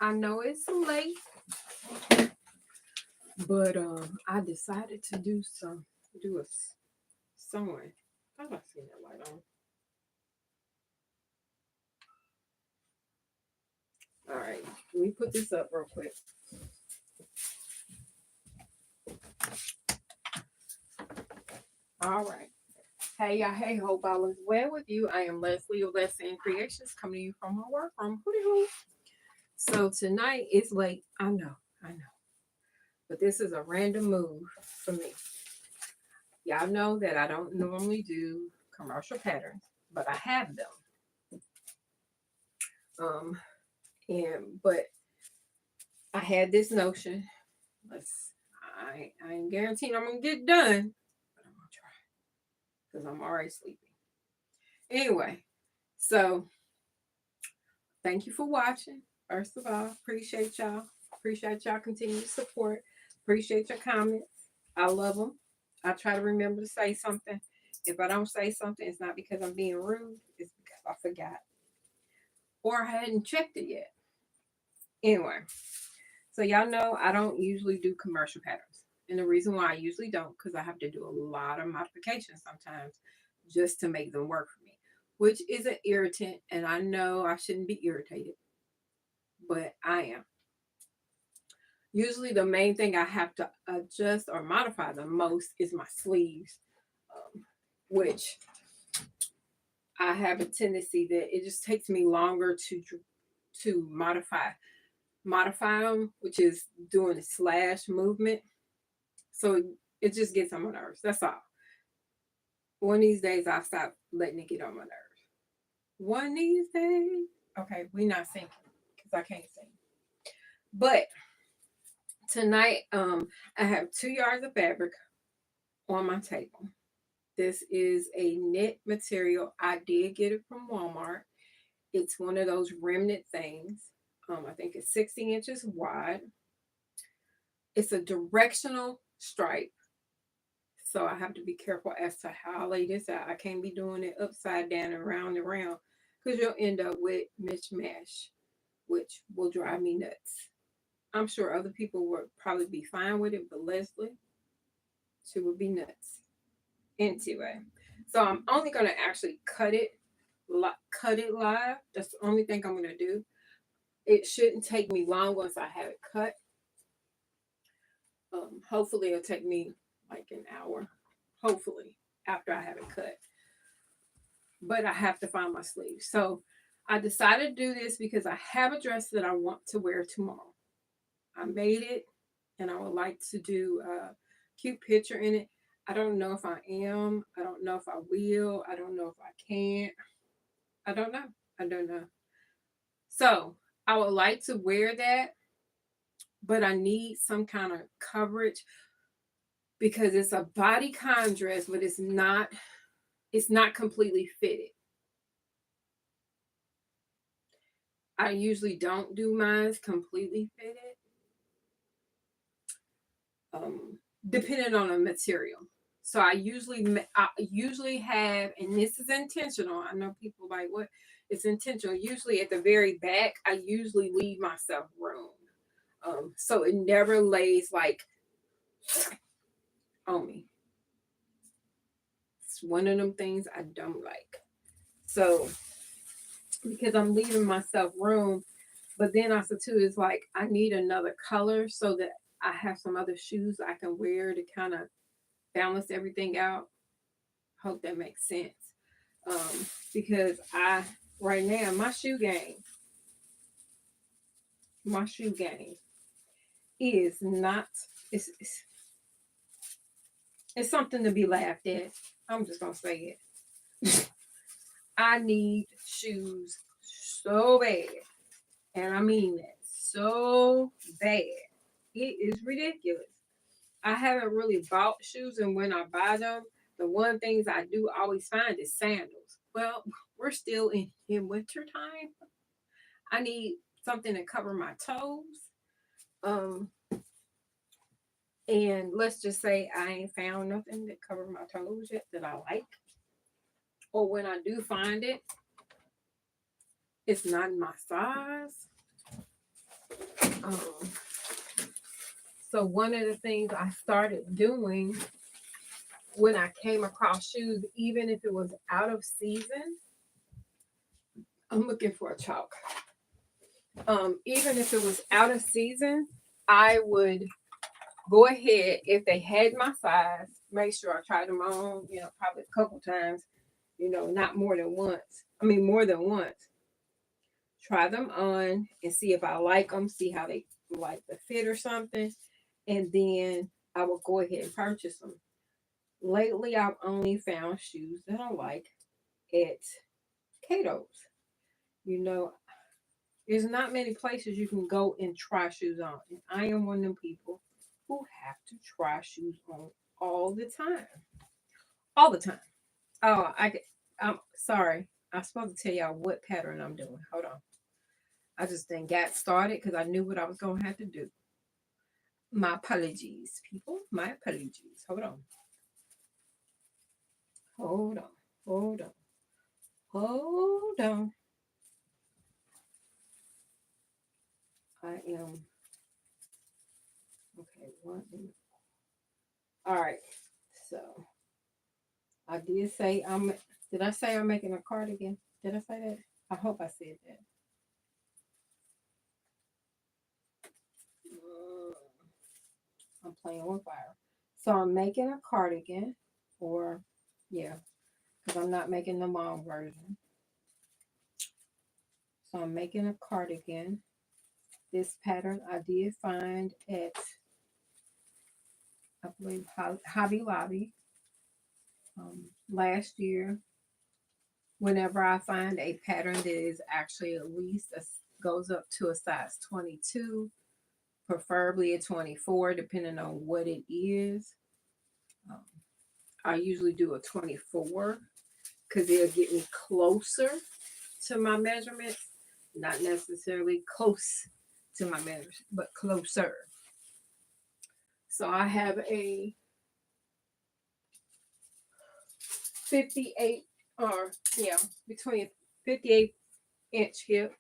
I know it's late, but I decided to do a sewing. How do I see that light on? All right, let me put this up real quick. All right. Hey, y'all. Hey, hope all is well with you. I am Leslie of LesAnn Creations, coming to you from my work from Hootie Hoo. So tonight it's late. I know, but this is a random move for me. Y'all know that I don't normally do commercial patterns, but I have them. Um, but I had this notion. Let's. I ain't guaranteeing I'm gonna get done, but I'm gonna try because I'm already sleepy. Anyway, so thank you for watching. First of all, appreciate y'all. Appreciate y'all continued support. Appreciate your comments. I love them. I try to remember to say something. If I don't say something, it's not because I'm being rude. It's because I forgot or I hadn't checked it yet. Anyway, so y'all know I don't usually do commercial patterns. And the reason why I usually don't, because I have to do a lot of modifications sometimes just to make them work for me, which is an irritant. And I know I shouldn't be irritated, but I am. Usually the main thing I have to adjust or modify the most is my sleeves, which I have a tendency that it just takes me longer to modify them, which is doing the slash movement. So it just gets on my nerves. That's all. One of these days I'll stop letting it get on my nerves. One of these days. Okay, we're not singing because I can't sing. But tonight, I have 2 yards of fabric on my table. This is a knit material. I did get it from Walmart. It's one of those remnant things. I think it's 60 inches wide. It's a directional stripe. So I have to be careful as to how I lay this out. I can't be doing it upside down and around because you'll end up with mismatch, which will drive me nuts. I'm sure other people would probably be fine with it, but Leslie, she would be nuts. Anyway, so I'm only going to actually cut it live. That's the only thing I'm going to do. It shouldn't take me long once I have it cut. Hopefully it'll take me like an hour. Hopefully after I have it cut. But I have to find my sleeves. So I decided to do this because I have a dress that I want to wear tomorrow. I made it and I would like to do a cute picture in it. I don't know if I am. I don't know if I will. I don't know if I can. I don't know. I don't know. So I would like to wear that, but I need some kind of coverage because it's a bodycon dress, but it's not completely fitted. I usually don't do mine completely fitted. Depending on the material. So I usually have, and this is intentional. I know people like what it's intentional. Usually at the very back, I usually leave myself room, so it never lays like on me. It's one of them things I don't like. So because I'm leaving myself room, but then also too is like I need another color so that I have some other shoes I can wear to kind of balance everything out. Hope that makes sense. Because I right now my shoe game is not it's it's something to be laughed at. I'm just gonna say it. I need shoes so bad, and I mean that so bad. It is ridiculous. I haven't really bought shoes, and when I buy them, the one things I do always find is sandals. Well, we're still in winter time. I need something to cover my toes. Um, and let's just say I ain't found nothing that cover my toes yet that I like. Or when I do find it, it's not my size. So one of the things I started doing when I came across shoes, even if it was out of season, I'm looking for a chalk. Even if it was out of season, I would go ahead, if they had my size, make sure I tried them on, probably a couple times, not more than once. I mean, more than once. Try them on and see if I like them, see how they like the fit or something. And then I will go ahead and purchase them. Lately, I've only found shoes that I like at Cato's. There's not many places you can go and try shoes on. And I am one of them people who have to try shoes on all the time. All the time. Oh, I'm sorry. I'm supposed to tell y'all what pattern I'm doing. Hold on. I just then got started because I knew what I was going to have to do. My apologies, people. My apologies. Hold on. Hold on. Hold on. Hold on. I am. Okay. All right. So I did say did I say I'm making a cardigan? Did I say that? I hope I said that. I'm playing with fire. So I'm making a cardigan, or yeah, because I'm not making the long version. So I'm making a cardigan. This pattern I did find at, I believe, Hobby Lobby last year. Whenever I find a pattern that is actually at least goes up to a size 22, preferably a 24, depending on what it is. I usually do a 24 because it'll get me closer to my measurements. Not necessarily close to my measurements, but closer. So I have a 58, or yeah, between 58-inch hip.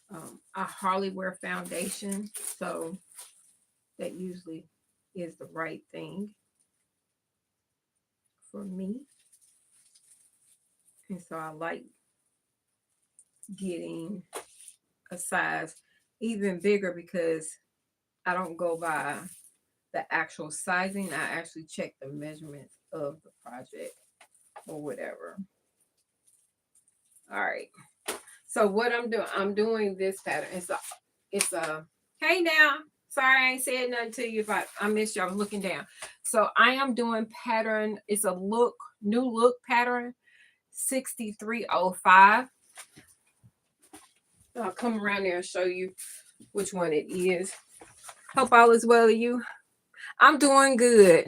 I hardly wear foundation, so that usually is the right thing for me. And so I like getting a size even bigger because I don't go by the actual sizing. I actually check the measurements of the project or whatever. All right. So what I'm doing this pattern. It's a hey now. Sorry, I ain't said nothing to you, but I missed you. I was looking down. So I am doing pattern. It's a new look pattern, 6305. I'll come around there and show you which one it is. Hope all is well with you. I'm doing good.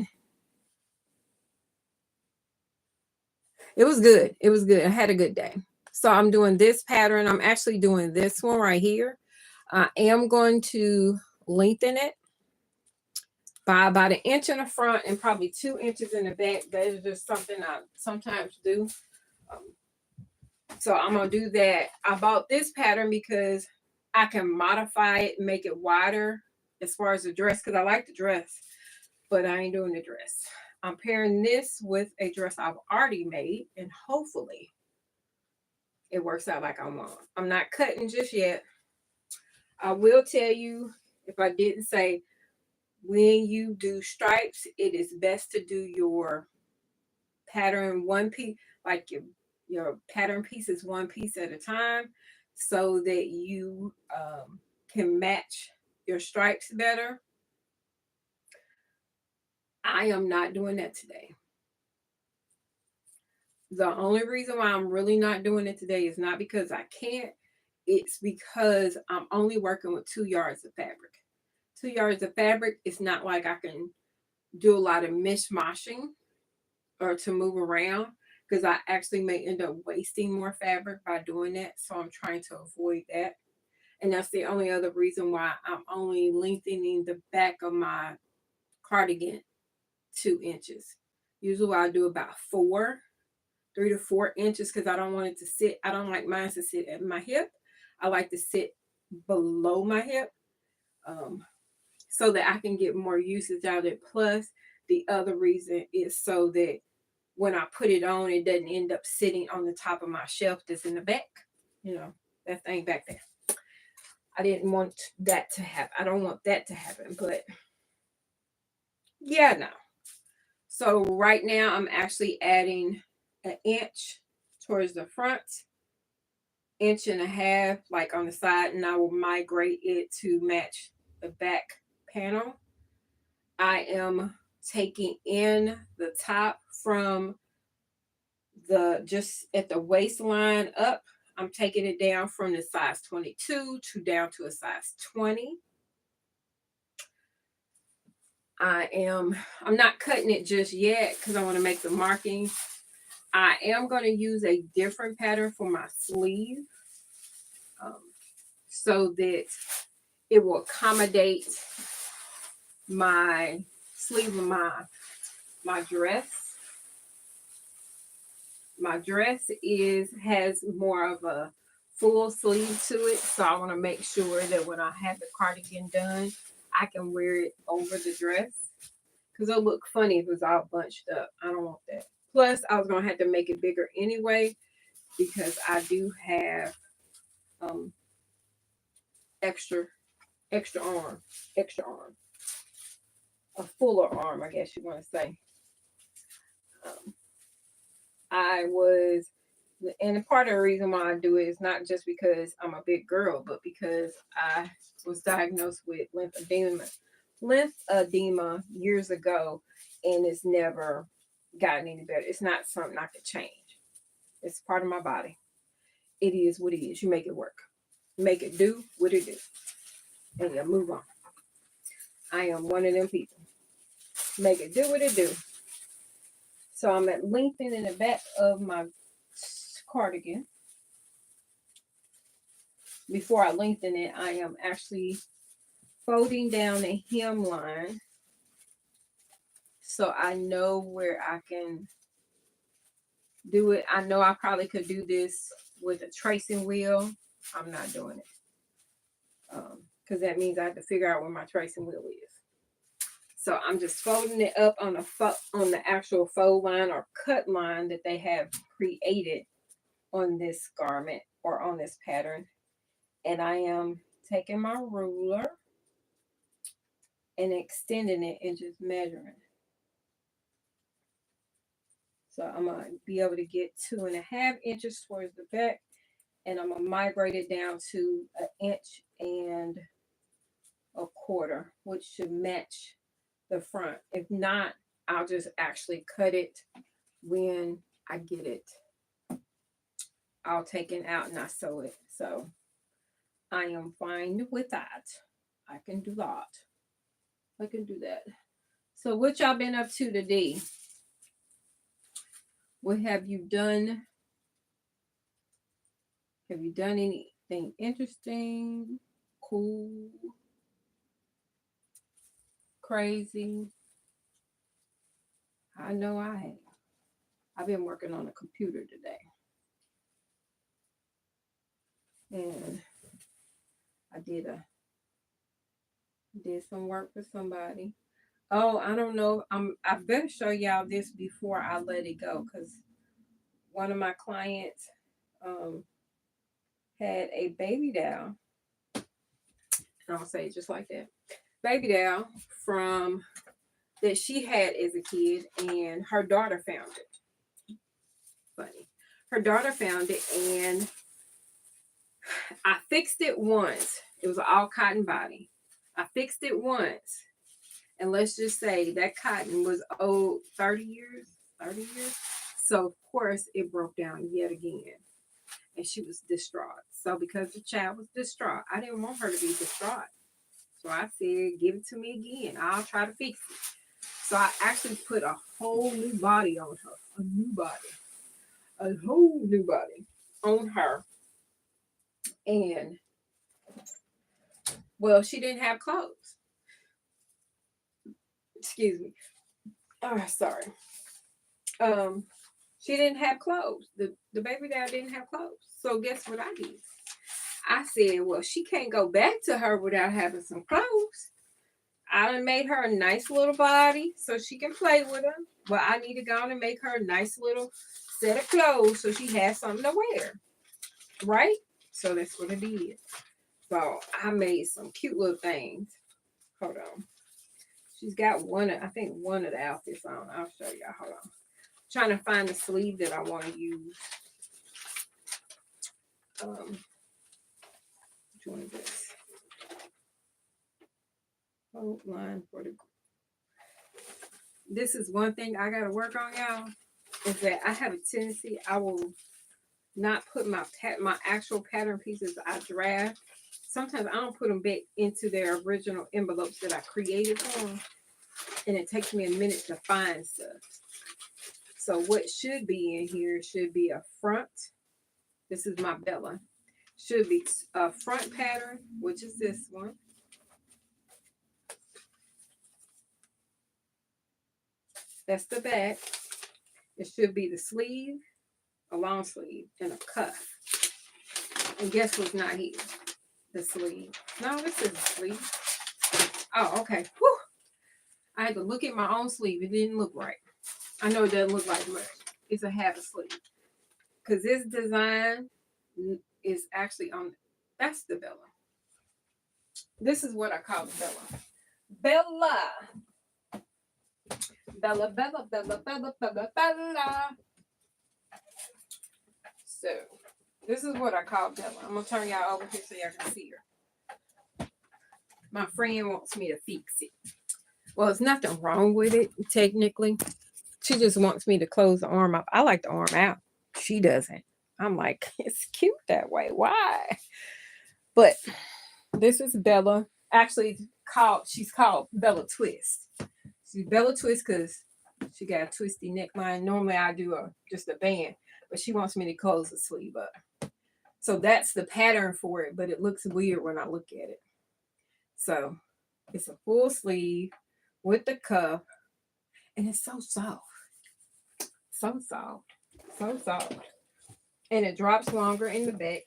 It was good. It was good. I had a good day. So I'm doing this pattern. I'm actually doing this one right here. I am going to lengthen it by about 1 inch in the front and probably 2 inches in the back. That is just something I sometimes do. So I'm going to do that. I bought this pattern because I can modify it and make it wider as far as the dress, because I like the dress, but I ain't doing the dress. I'm pairing this with a dress I've already made, and hopefully it works out like I want. I'm not cutting just yet. I will tell you, if I didn't say, when you do stripes, it is best to do your pattern one piece, like your pattern pieces one piece at a time, so that you can match your stripes better. I am not doing that today. The only reason why I'm really not doing it today is not because I can't. It's because I'm only working with 2 yards of fabric. 2 yards of fabric, it's not like I can do a lot of mishmashing or to move around, because I actually may end up wasting more fabric by doing that. So I'm trying to avoid that. And that's the only other reason why I'm only lengthening the back of my cardigan 2 inches. Usually I do about 3 to 4 inches, because I don't want it to sit. I don't like mine to sit at my hip. I like to sit below my hip. so that I can get more usage out of it. Plus, the other reason is so that when I put it on, it doesn't end up sitting on the top of my shelf that's in the back. You know, that thing back there. I didn't want that to happen. I don't want that to happen, but yeah, no. So right now I'm actually adding an inch towards the front, inch and a half like on the side, and I will migrate it to match the back panel. I am taking in the top from the just at the waistline up. I'm taking it down from the size 22 to down to a size 20. I'm not cutting it just yet because I want to make the markings. I am going to use a different pattern for my sleeve, so that it will accommodate my sleeve of my dress. My dress has more of a full sleeve to it, so I want to make sure that when I have the cardigan done, I can wear it over the dress, because it'll look funny if it's all bunched up. I don't want that. Plus, I was going to have to make it bigger anyway, because I do have extra arm, a fuller arm, I guess you want to say. And part of the reason why I do it is not just because I'm a big girl, but because I was diagnosed with lymphedema years ago, and it's never gotten any better. It's not something I could change. It's part of my body. It is what it is. You make it work. Make it do what it do. And you move on. I am one of them people. Make it do what it do. So I'm at lengthening the back of my cardigan. Before I lengthen it, I am actually folding down the hemline, so I know where I can do it. I know I probably could do this with a tracing wheel. I'm not doing it, because that means I have to figure out where my tracing wheel is. So I'm just folding it up on the actual fold line or cut line that they have created on this garment or on this pattern. And I am taking my ruler and extending it and just measuring. So I'm going to be able to get 2.5 inches towards the back, and I'm going to migrate it down to 1.25 inches, which should match the front. If not, I'll just actually cut it when I get it all taken out and I sew it. So I am fine with that. I can do that. I can do that. So what y'all been up to today? What have you done? Have you done anything interesting, cool, crazy? I know I have. I've been working on a computer today. And I did some work for somebody. Oh, I don't know. I better show y'all this before I let it go, because one of my clients had a baby doll. And I'll say it just like that. Baby doll from that she had as a kid, and her daughter found it. Funny. Her daughter found it, and I fixed it once. It was all cotton body. I fixed it once. And let's just say that cotton was old 30 years. So, of course, it broke down yet again. And she was distraught. So, because the child was distraught, I didn't want her to be distraught. So, I said, give it to me again. I'll try to fix it. So, I actually put a whole new body on her. A whole new body on her. And, well, she didn't have clothes. Excuse me. Oh, sorry. She didn't have clothes. The baby doll didn't have clothes. So guess what I did? I said, well, she can't go back to her without having some clothes. I done made her a nice little body so she can play with them. But I need to go on and make her a nice little set of clothes so she has something to wear. Right? So that's what I did. So I made some cute little things. Hold on. She's got I think one of the outfits on. I'll show y'all. Hold on. Trying to find the sleeve that I want to use. Which one is this? Hold line for the. This is one thing I got to work on, y'all. Is that I have a tendency I will not put my actual pattern pieces I draft. Sometimes I don't put them back into their original envelopes that I created for them, and it takes me a minute to find stuff. So what should be in here should be a front. This is my Bella. Should be a front pattern, which is this one. That's the back. It should be the sleeve, a long sleeve, and a cuff. And guess what's not here? The sleeve. No, this is the sleeve. Oh, okay. Whew. I had to look at my own sleeve. It didn't look right. I know it doesn't look like much. It's a half a sleeve. Because this design is actually on, that's the Bella. This is what I call the Bella. Bella. Bella, Bella, Bella, Bella, Bella, Bella. So, this is what I call Bella. I'm going to turn y'all over here so y'all can see her. My friend wants me to fix it. Well, there's nothing wrong with it, technically. She just wants me to close the arm up. I like the arm out. She doesn't. I'm like, it's cute that way. Why? But this is Bella. Actually, she's called Bella Twist. She's Bella Twist because she got a twisty neckline. Normally, I do just a band, but she wants me to close the sleeve up. So that's the pattern for it, but it looks weird when I look at it. So it's a full sleeve with the cuff, and it's so soft. So soft. So soft. And it drops longer in the back.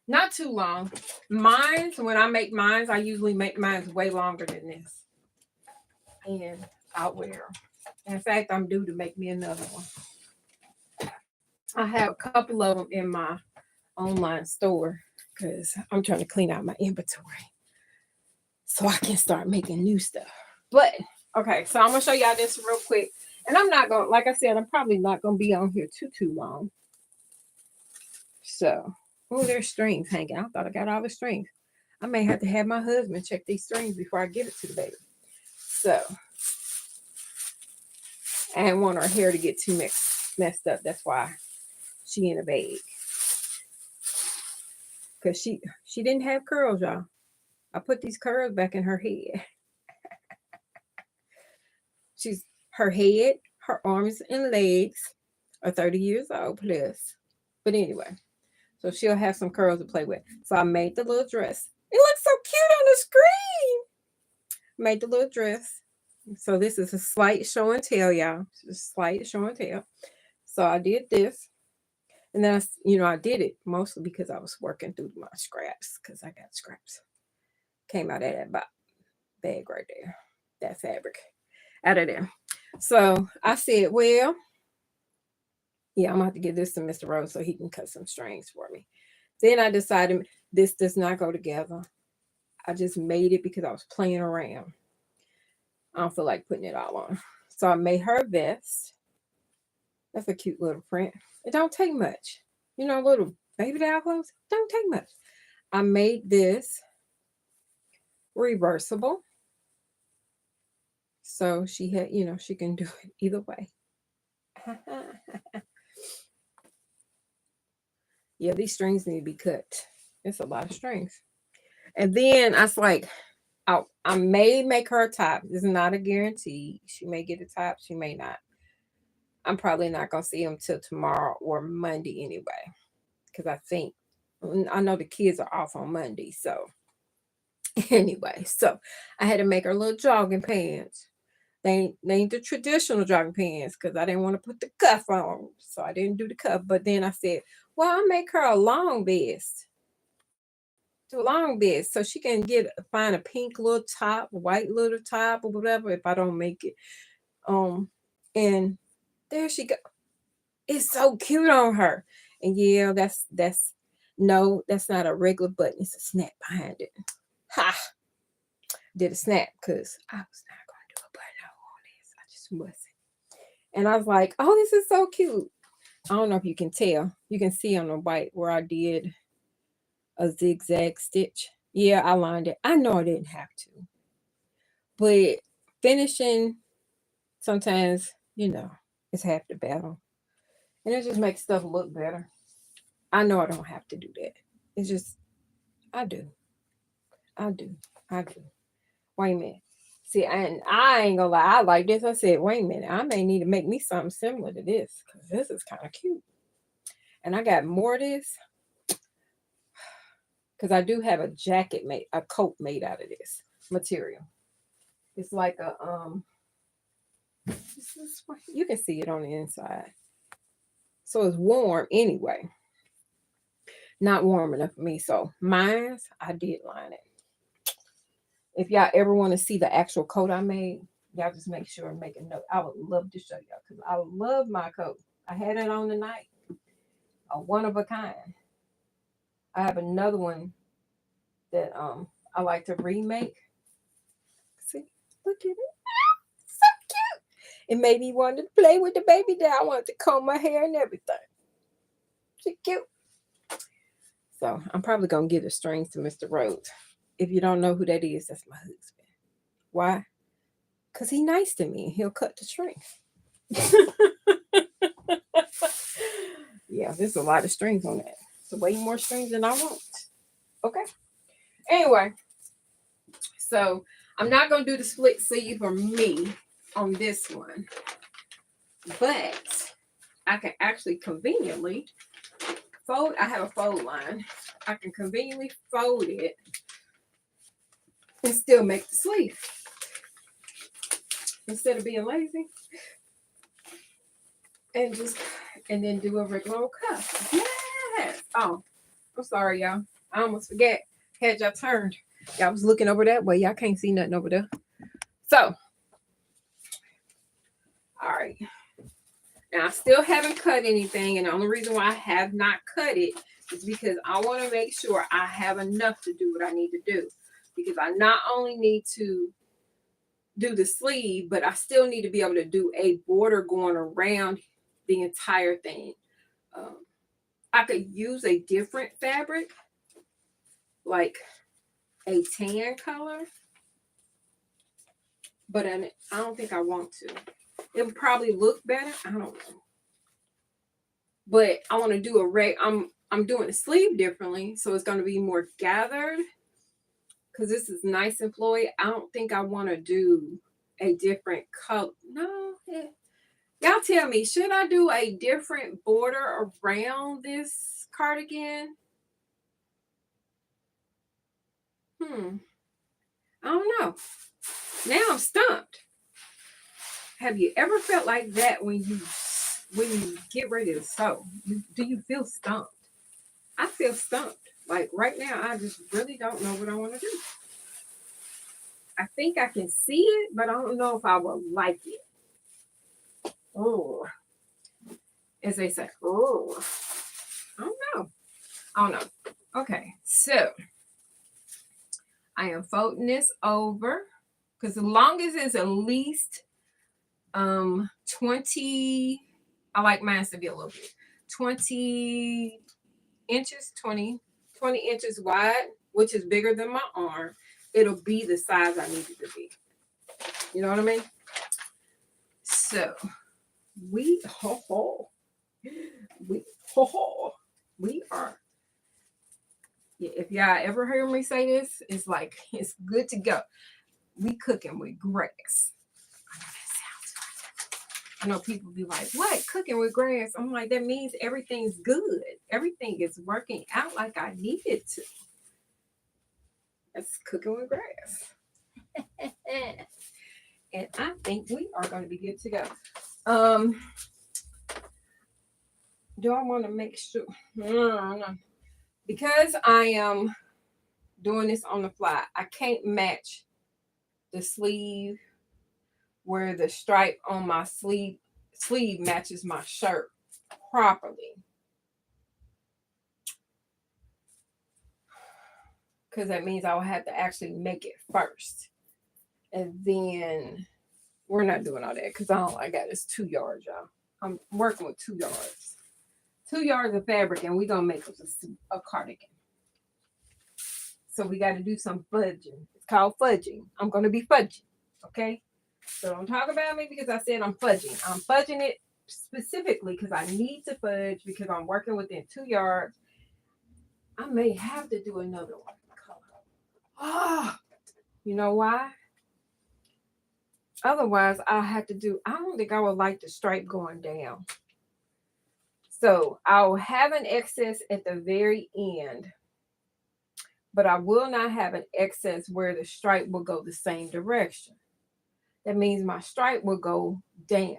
Not too long. When I make mine, I usually make mine way longer than this. And I'll wear them. In fact, I'm due to make me another one. I have a couple of them in my online store because I'm trying to clean out my inventory so I can start making new stuff. But, okay, so I'm going to show y'all this real quick. And I'm not going to, like I said, I'm probably not going to be on here too long. So, oh, there's strings hanging. I thought I got all the strings. I may have to have my husband check these strings before I give it to the baby. So, I didn't want her hair to get too messed up. That's why she in a bag. Because she didn't have curls, y'all. I put these curls back in her head. Her head, her arms and legs are 30 years old plus. But anyway, so she'll have some curls to play with. So I made the little dress. It looks so cute on the screen. Made the little dress. So this is a slight show and tell, y'all. Just slight show and tell. So I did this. And then, I did it mostly because I was working through my scraps because I got scraps. Came out of that bag right there. That fabric out of there. So I said, well, yeah, I'm going to have to give this to Mr. Rose so he can cut some strings for me. Then I decided this does not go together. I just made it because I was playing around. I don't feel like putting it all on. So I made her vest. That's a cute little print. It don't take much. Little baby doll clothes. Don't take much. I made this reversible. So she had, she can do it either way. Yeah, these strings need to be cut. It's a lot of strings. And then I was like, I may make her a top. This is not a guarantee. She may get a top. She may not. I'm probably not going to see them till tomorrow or Monday anyway. Because I know the kids are off on Monday. So anyway, so I had to make her little jogging pants. They ain't the traditional jogging pants because I didn't want to put the cuff on. So I didn't do the cuff. But then I said, well, I'll make her a long vest. long bit so she can find a pink little top, white little top or whatever if I don't make it. And there she go. It's so cute on her. And yeah, that's no, that's not a regular button. It's a snap behind it. Ha! Did a snap because I was not going to do a button on this. I just wasn't. And I was like, oh, this is so cute. I don't know if you can tell. You can see on the white where I did a zigzag stitch. Yeah, I lined it. I know I didn't have to. But finishing, sometimes, it's half the battle. And it just makes stuff look better. I know I don't have to do that. It's just, I do. I do. Wait a minute. See, and I ain't gonna lie, I like this. I said, wait a minute, I may need to make me something similar to this because this is kind of cute. And I got more of this because I do have a coat made out of this material. It's like you can see it on the inside. So it's warm anyway. Not warm enough for me. So mine, I did line it. If y'all ever want to see the actual coat I made, y'all just make sure and make a note. I would love to show y'all because I love my coat. I had it on tonight. A one of a kind. I have another one that I like to remake. See, look at it. So cute. It made me want to play with the baby doll. I wanted to comb my hair and everything. She's cute. So I'm probably gonna give the strings to Mr. Rhodes. If you don't know who that is, that's my husband. Why? Because he's nice to me. He'll cut the strings. Yeah, there's a lot of strings on that. It's way more strings than I want. Okay. Anyway, so I'm not going to do the split sleeve for me on this one. But I can actually conveniently fold. I have a fold line. I can conveniently fold it and still make the sleeve instead of being lazy, and then do a regular old cuff. Yes. Oh, I'm sorry, y'all. I almost forget. Had y'all turned. Y'all was looking over that way. Y'all can't see nothing over there. So, all right. Now I still haven't cut anything, and the only reason why I have not cut it is because I want to make sure I have enough to do what I need to do. Because I not only need to do the sleeve, but I still need to be able to do a border going around the entire thing. I could use a different fabric, like a tan color, but I don't think I want to. It would probably look better. I don't know. But I want to do I'm doing the sleeve differently, so it's going to be more gathered. Because this is nice and flowy. I don't think I want to do a different color. No. Y'all tell me, should I do a different border around this cardigan? I don't know. Now I'm stumped. Have you ever felt like that when you get ready to sew? Do you feel stumped? I feel stumped. Like right now, I just really don't know what I want to do. I think I can see it, but I don't know if I will like it. Oh, as they say, oh, I don't know. Okay, so I am folding this over because the longest is at least 20. I like mine to be a little bit 20 inches, 20 inches wide, which is bigger than my arm. It'll be the size I need it to be. You know what I mean? So we are. Yeah, if y'all ever heard me say this, it's like it's good to go. We cooking with grass. I know people be like, what? Cooking with grass? I'm like, that means everything's good. Everything is working out like I need it to. That's cooking with grass. And I think we are going to be good to go. Do I want to make sure? No. Because I am doing this on the fly. I can't match the sleeve where the stripe on my sleeve matches my shirt properly. Because that means I will have to actually make it first. And then we're not doing all that because I got this 2 yards, y'all. I'm working with 2 yards. 2 yards of fabric, and we're going to make a cardigan. So we got to do some fudging. It's called fudging. I'm going to be fudging, okay? So don't talk about me because I said I'm fudging. I'm fudging it specifically because I need to fudge because I'm working within 2 yards. I may have to do another one. Oh, you know why? Otherwise, I'll have to do, I don't think I would like the stripe going down. So I'll have an excess at the very end, but I will not have an excess where the stripe will go the same direction. That means my stripe will go down.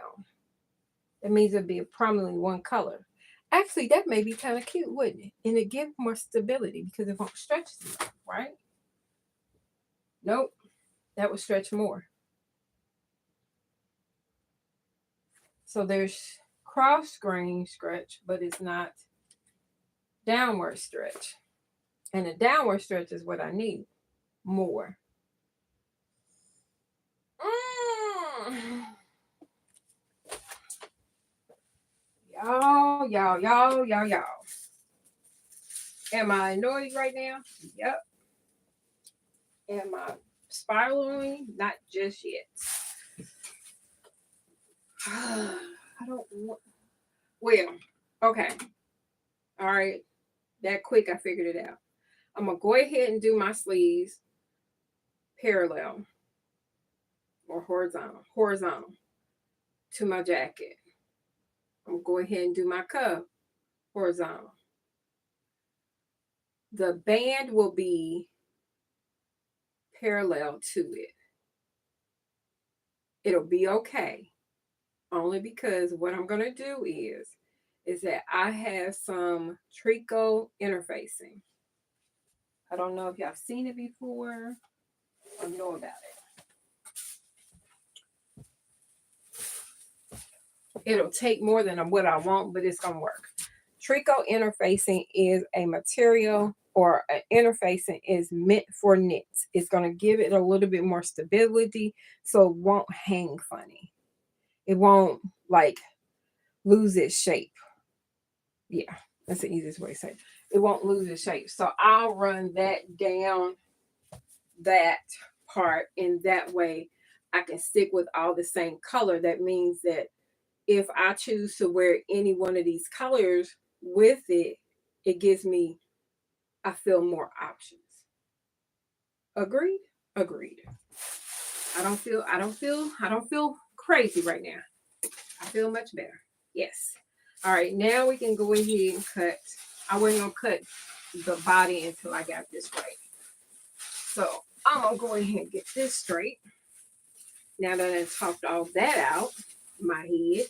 That means it'll be prominently one color. Actually, that may be kind of cute, wouldn't it? And it gives more stability because it won't stretch as much, right? Nope, that would stretch more. So there's cross grain stretch, but it's not downward stretch. And the downward stretch is what I need more. Y'all. Am I annoyed right now? Yep. Am I spiraling? Not just yet. I don't want. Well, okay. All right. That quick, I figured it out. I'm going to go ahead and do my sleeves parallel or horizontal to my jacket. I'm going to go ahead and do my cuff horizontal. The band will be parallel to it. It'll be okay. Only because what I'm going to do is that I have some tricot interfacing. I don't know if y'all seen it before or know about it. It'll take more than what I want, but it's going to work. Tricot interfacing is a material or an interfacing is meant for knits. It's going to give it a little bit more stability so it won't hang funny. It won't like lose its shape. Yeah, that's the easiest way to say it. It won't lose its shape. So I'll run that down that part, and that way I can stick with all the same color. That means that if I choose to wear any one of these colors with it, it gives me, I feel, more options. Agreed? Agreed. I don't feel crazy right now. I feel much better. Yes. All right, now we can go ahead and cut. I wasn't gonna cut the body until I got this right. So I'm gonna go ahead and get this straight. Now that I've talked all that out, my head.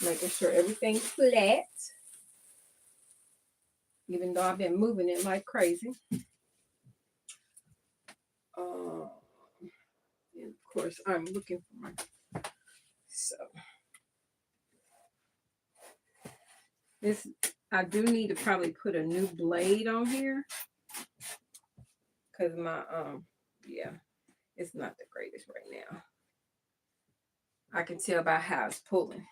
Making sure everything's flat. Even though I've been moving it like crazy. And of course, I'm looking for my. So this, I do need to probably put a new blade on here because my yeah, it's not the greatest right now. I can tell by how it's pulling.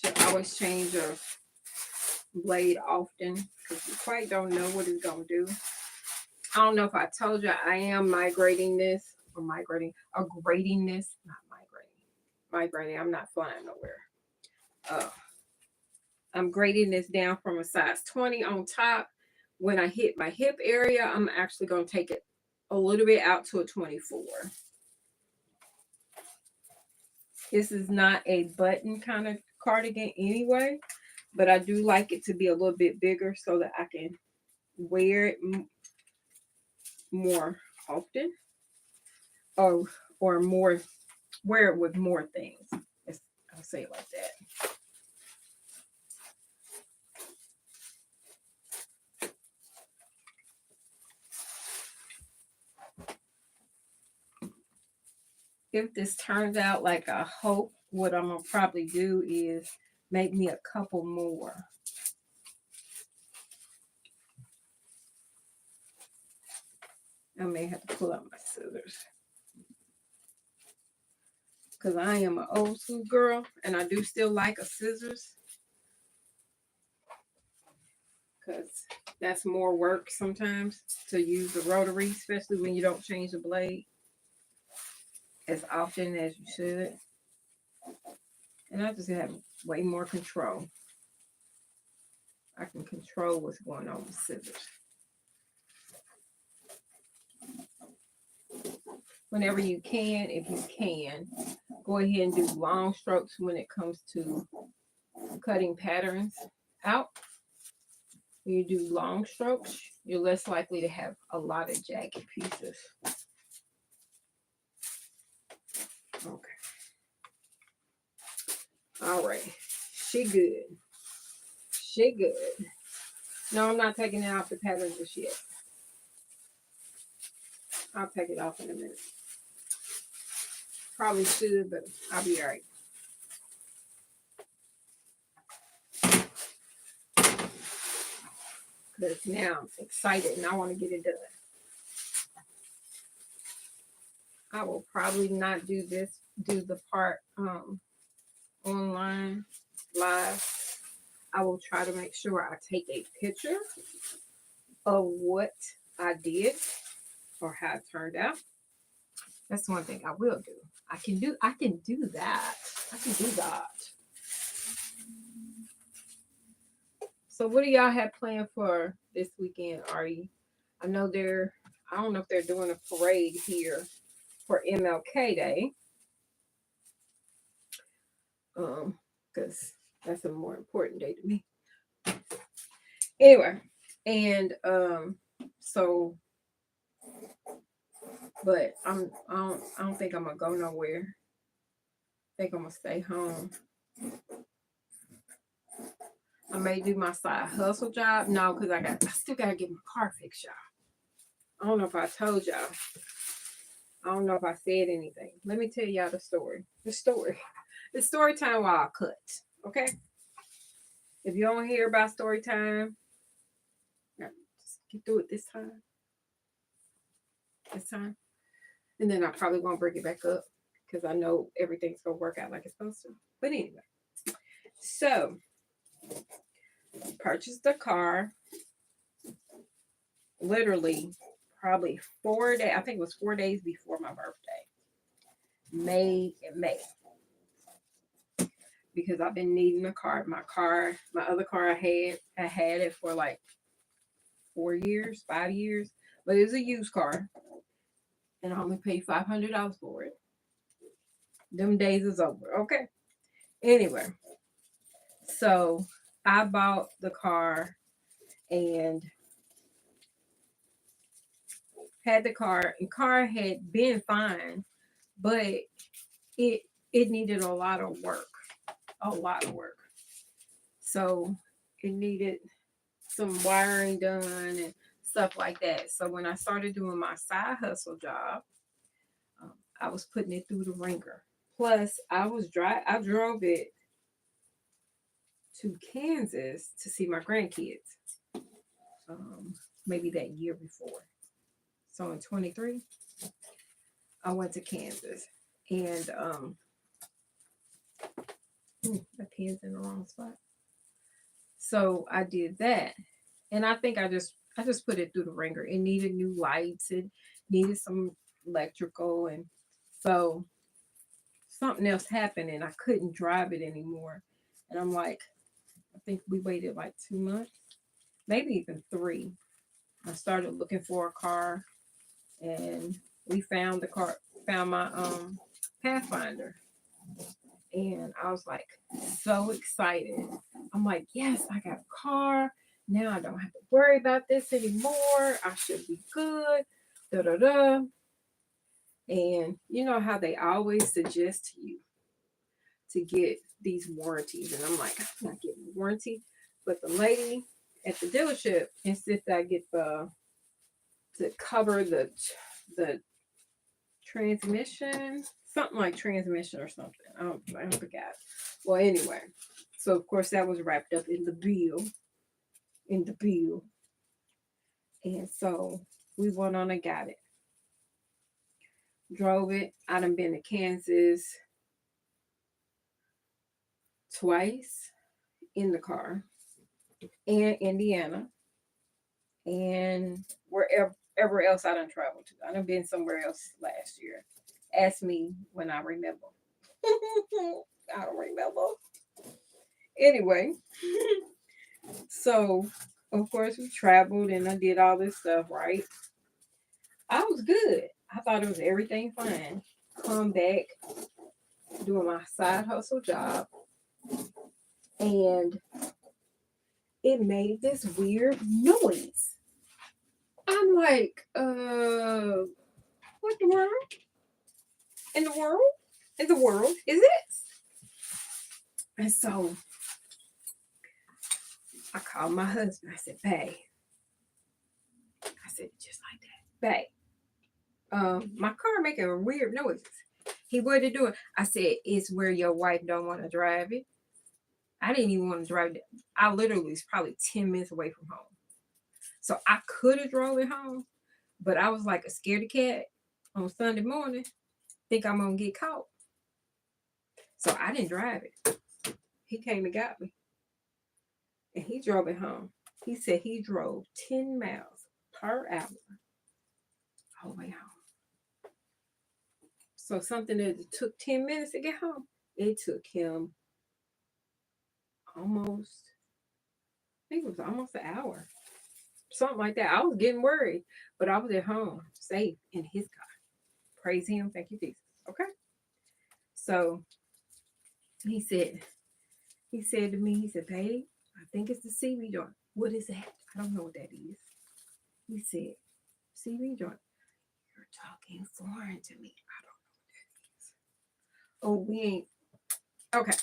Should always change your blade often because you quite don't know what it's gonna do. I don't know if I told you I am grading this. Not migrating. I'm not flying nowhere. I'm grading this down from a size 20 on top. When I hit my hip area, I'm actually going to take it a little bit out to a 24. This is not a button kind of cardigan anyway, but I do like it to be a little bit bigger so that I can wear it more often or more wear it with more things. I'll say it like that. if this turns out like I hope, what I'm gonna probably do is make me a couple more. I may have to pull out my scissors because I am an old school girl and I do still like a scissors because that's more work sometimes to use the rotary, especially when you don't change the blade as often as you should. And I just have way more control. I can control what's going on with scissors. Whenever you can, if you can, go ahead and do long strokes when it comes to cutting patterns out. When you do long strokes, you're less likely to have a lot of jagged pieces. Okay. All right. She good. She good. No, I'm not taking it off the pattern just yet. I'll take it off in a minute. Probably should, but I'll be all right. Because now I'm excited and I want to get it done. I will probably not do the part online live. I will try to make sure I take a picture of what I did or how it turned out. That's one thing I will do. I can do that. I can do that. So what do y'all have planned for this weekend, Ari? I know I don't know if they're doing a parade here for MLK Day. Because that's a more important day to me. Anyway, and so, but I don't think I'm gonna go nowhere. I think I'm gonna stay home. I may do my side hustle job. No, because I still gotta get my car fixed, y'all. I don't know if I told y'all. I don't know if I said anything. Let me tell y'all the story. The story time while I cut. Okay. If you don't hear about story time, just get through it this time. And then I probably won't bring it back up because I know everything's gonna work out like it's supposed to. But anyway, so purchased the car literally probably 4 days. I think it was 4 days before my birthday. May. Because I've been needing a car. My other car I had it for like 5 years, but it was a used car. And I only paid $500 for it. Them days is over. Okay. Anyway, so I bought the car and had the car. And car had been fine, but it needed a lot of work. So it needed some wiring done and stuff like that. So when I started doing my side hustle job, I was putting it through the ringer. Plus, I drove it to Kansas to see my grandkids. Maybe that year before. So in 23, I went to Kansas. And the pen's in the wrong spot. So I did that. And I think I just put it through the ringer. It needed new lights. It needed some electrical. And so something else happened and I couldn't drive it anymore. And I'm like, I think we waited like 2 months, maybe even 3. I started looking for a car and we found my Pathfinder. And I was like so excited. I'm like, yes, I got a car. Now I don't have to worry about this anymore. I should be good. Da da da. And you know how they always suggest to you to get these warranties. And I'm like, I'm not getting a warranty. But the lady at the dealership insisted I get to cover the transmission something like transmission or something. I don't forget. Well, anyway, so of course that was wrapped up in the bill, in the bill, and so we went on and got it, drove it. I done been to Kansas twice in the car, and Indiana, and wherever else I done traveled to. I done been somewhere else last year. Ask me when I remember. I don't remember. Anyway, so of course we traveled and I did all this stuff, right? I was good. I thought it was everything fine. Come back, doing my side hustle job, and it made this weird noise. I'm like, what the world? In the world? In the world is this? And so I called my husband. I said, babe. I said, just like that. Babe. My car making weird noises. He wasn't doing. I said, it's where your wife don't want to drive it. I didn't even want to drive it. I literally was probably 10 minutes away from home. So I could have drove it home, but I was like a scaredy cat on Sunday morning. Think I'm going to get caught. So I didn't drive it. He came and got me. And he drove it home. He said he drove 10 miles per hour all the way home. So something that took 10 minutes to get home, it took him almost, I think it was almost an hour. Something like that. I was getting worried, but I was at home, safe in his car. Praise him. Thank you, Jesus. Okay. So he said to me, he said, babe, I think it's the CV joint. What is that? I don't know what that is. He said, CV joint. You're talking foreign to me. I don't know what that is. Oh, we ain't. Okay.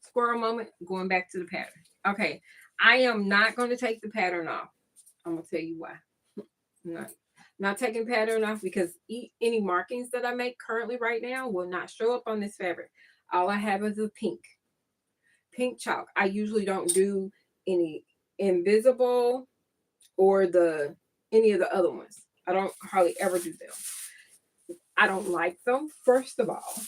Squirrel moment, going back to the pattern. Okay. I am not going to take the pattern off. I'm going to tell you why. Not taking pattern off because any markings that I make currently right now will not show up on this fabric. All I have is a pink chalk. I usually don't do any invisible or any of the other ones. I don't hardly ever do them. I don't like them, first of all.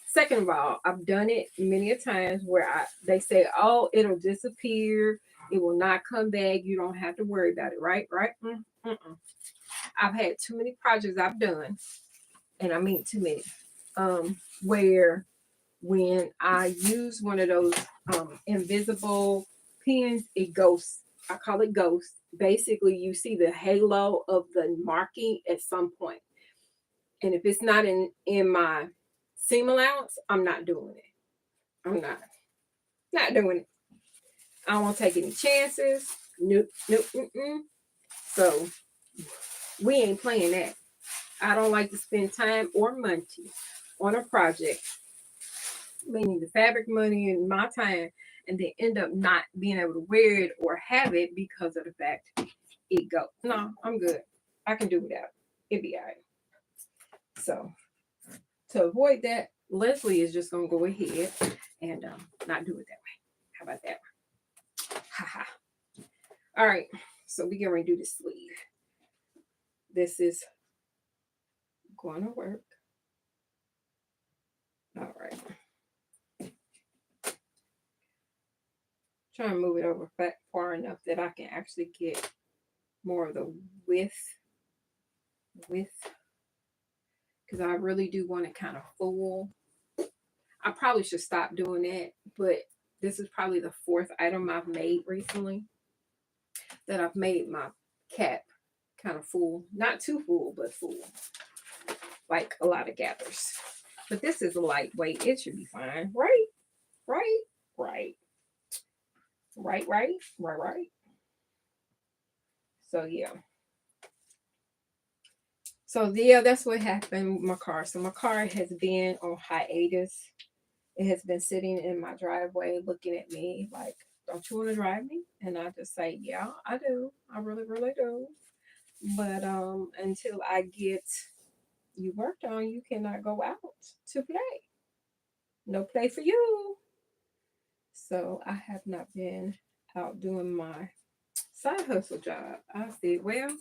Second of all, I've done it many a times where they say, oh, it'll disappear. It will not come back. You don't have to worry about it, right? I've had too many projects I've done, and I mean too many, where when I use one of those invisible pins, it goes. I call it ghost. Basically, you see the halo of the marking at some point. And if it's not in my seam allowance, I'm not doing it. I'm not doing it. I don't want to take any chances. Nope. So we ain't playing that. I don't like to spend time or money on a project, meaning the fabric money and my time, and then end up not being able to wear it or have it because of the fact it goes. No, I'm good. I can do without it. It'd be all right. So to avoid that, Leslie is just gonna go ahead and not do it that way. How about that? Haha. All right. So we get ready to do the sleeve. This is going to work. All right. Try and move it over far enough that I can actually get more of the width, because I really do want it kind of full. I probably should stop doing that, but this is probably the fourth item I've made recently that I've made my cap kind of full. Not too full, but full. Like a lot of gathers. But this is lightweight. It should be fine. Right. So yeah, that's what happened with my car. So my car has been on hiatus. It has been sitting in my driveway looking at me like, don't you want to drive me? And I just say, yeah, I do. I really, really do. But until I get you worked on, you cannot go out to play. No play for you. So I have not been out doing my side hustle job. I said, well,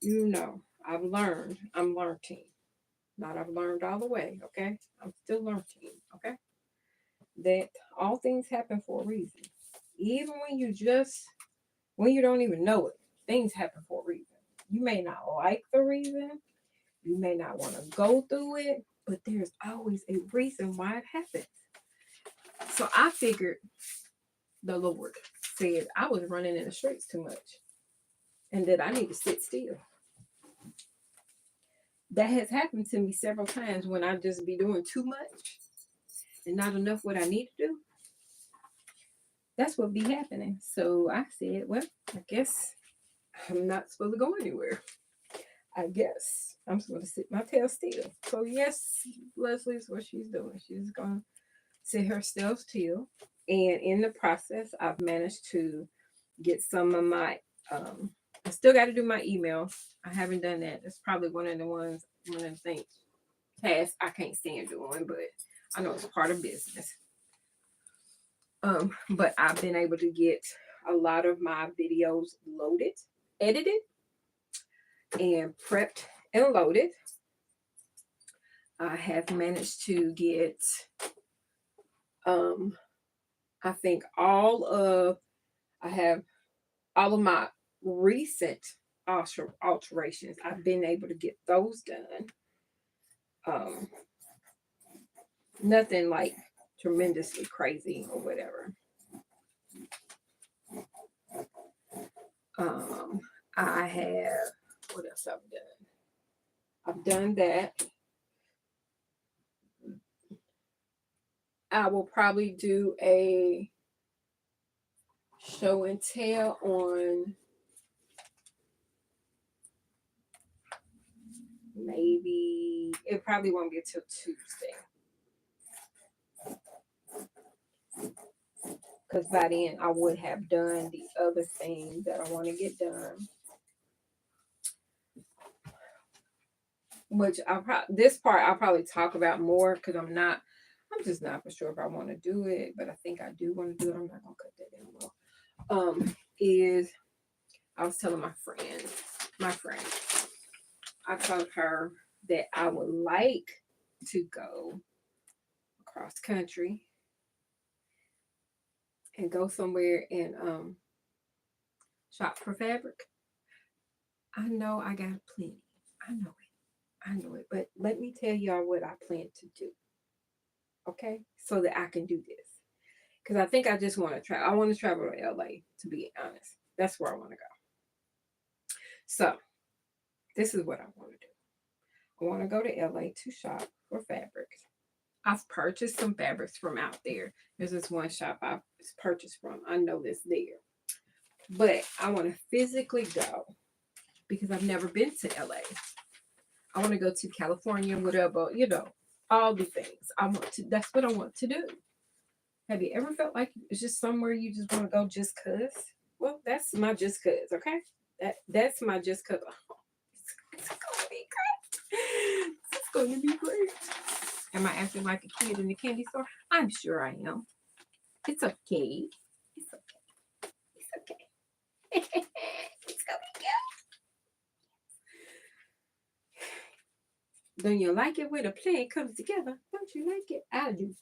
you know, I've learned. I'm learning. Not I've learned all the way, okay? I'm still learning, okay? That all things happen for a reason. Even when you don't even know it, things happen for a reason. You may not like the reason, you may not want to go through it, but there's always a reason why it happens. So I figured the Lord said I was running in the streets too much and that I need to sit still. That has happened to me several times when I just be doing too much and not enough what I need to do. That's what be happening. So I said, well, I guess I'm not supposed to go anywhere. I guess I'm supposed to sit my tail still. So yes, Leslie's what she's doing. She's gonna sit her tail still. And in the process, I've managed to get some of my I still got to do my emails. I haven't done that. That's probably one of the things tasks I can't stand doing, but I know it's part of business. But I've been able to get a lot of my videos loaded, edited, and prepped and loaded. I have managed to get I think I have all of my recent alterations. I've been able to get those done. Nothing like tremendously crazy or whatever. I have, what else I've done? I've done that. I will probably do a show and tell on maybe, it probably won't be till Tuesday. Because by then I would have done the other thing that I want to get done. Which this part I'll probably talk about more because I'm just not for sure if I want to do it, but I think I do want to do it. I'm not gonna cut that down well. Is I was telling my friend, I told her that I would like to go across country and go somewhere and shop for fabric. I know I got plenty. I know it. But let me tell y'all what I plan to do. Okay? So that I can do this. Because I think I just want to travel. I want to travel to LA, to be honest. That's where I want to go. So, this is what I want to do. I want to go to LA to shop for fabrics. I've purchased some fabrics from out there. There's this one shop I've purchased from. I know it's there. But I want to physically go because I've never been to LA. I want to go to California, whatever, all the things. That's what I want to do. Have you ever felt like it's just somewhere you just want to go just cause? Well, that's my just cause, okay? That's my just cause. Oh, it's gonna be great. It's gonna be great. Am I acting like a kid in the candy store? I'm sure I am. It's okay. It's okay. It's okay. It's gonna be good. Don't you like it when a plan comes together? Don't you like it? I do.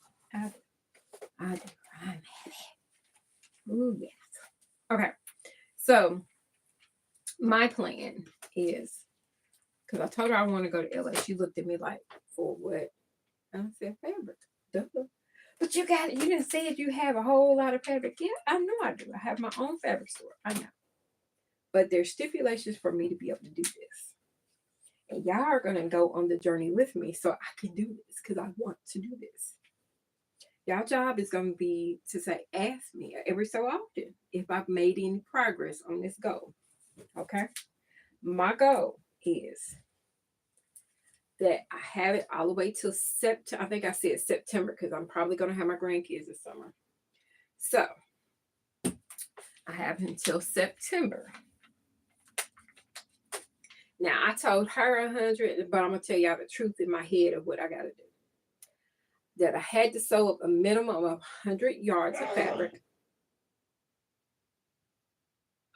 I'm happy. Ooh, yes. Okay. So my plan is, because I told her I want to go to LA. She looked at me like, for what? And I said, fabric. Duh. But you didn't say it, you have a whole lot of fabric. Yeah, I know I do. I have my own fabric store. I know. But there's stipulations for me to be able to do this. And y'all are going to go on the journey with me so I can do this because I want to do this. Y'all job is going to be to say, ask me every so often if I've made any progress on this goal. Okay? My goal is that I have it all the way till September. I think I said September because I'm probably going to have my grandkids this summer. So, I have until September Now, I told her 100, but I'm going to tell y'all the truth in my head of what I got to do. That I had to sew up a minimum of 100 yards of fabric.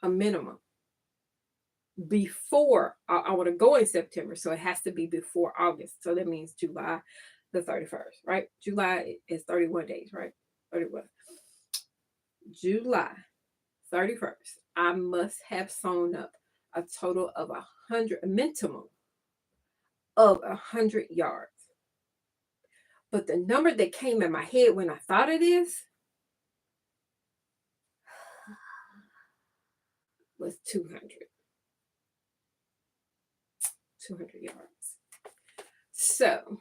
A minimum. Before, I want to go in September, so it has to be before August. So that means July the 31st, right? July is 31 days, right? 31. July 31st, I must have sewn up a total of 100, a minimum of 100 yards. But the number that came in my head when I thought of this was 200. 200 yards. So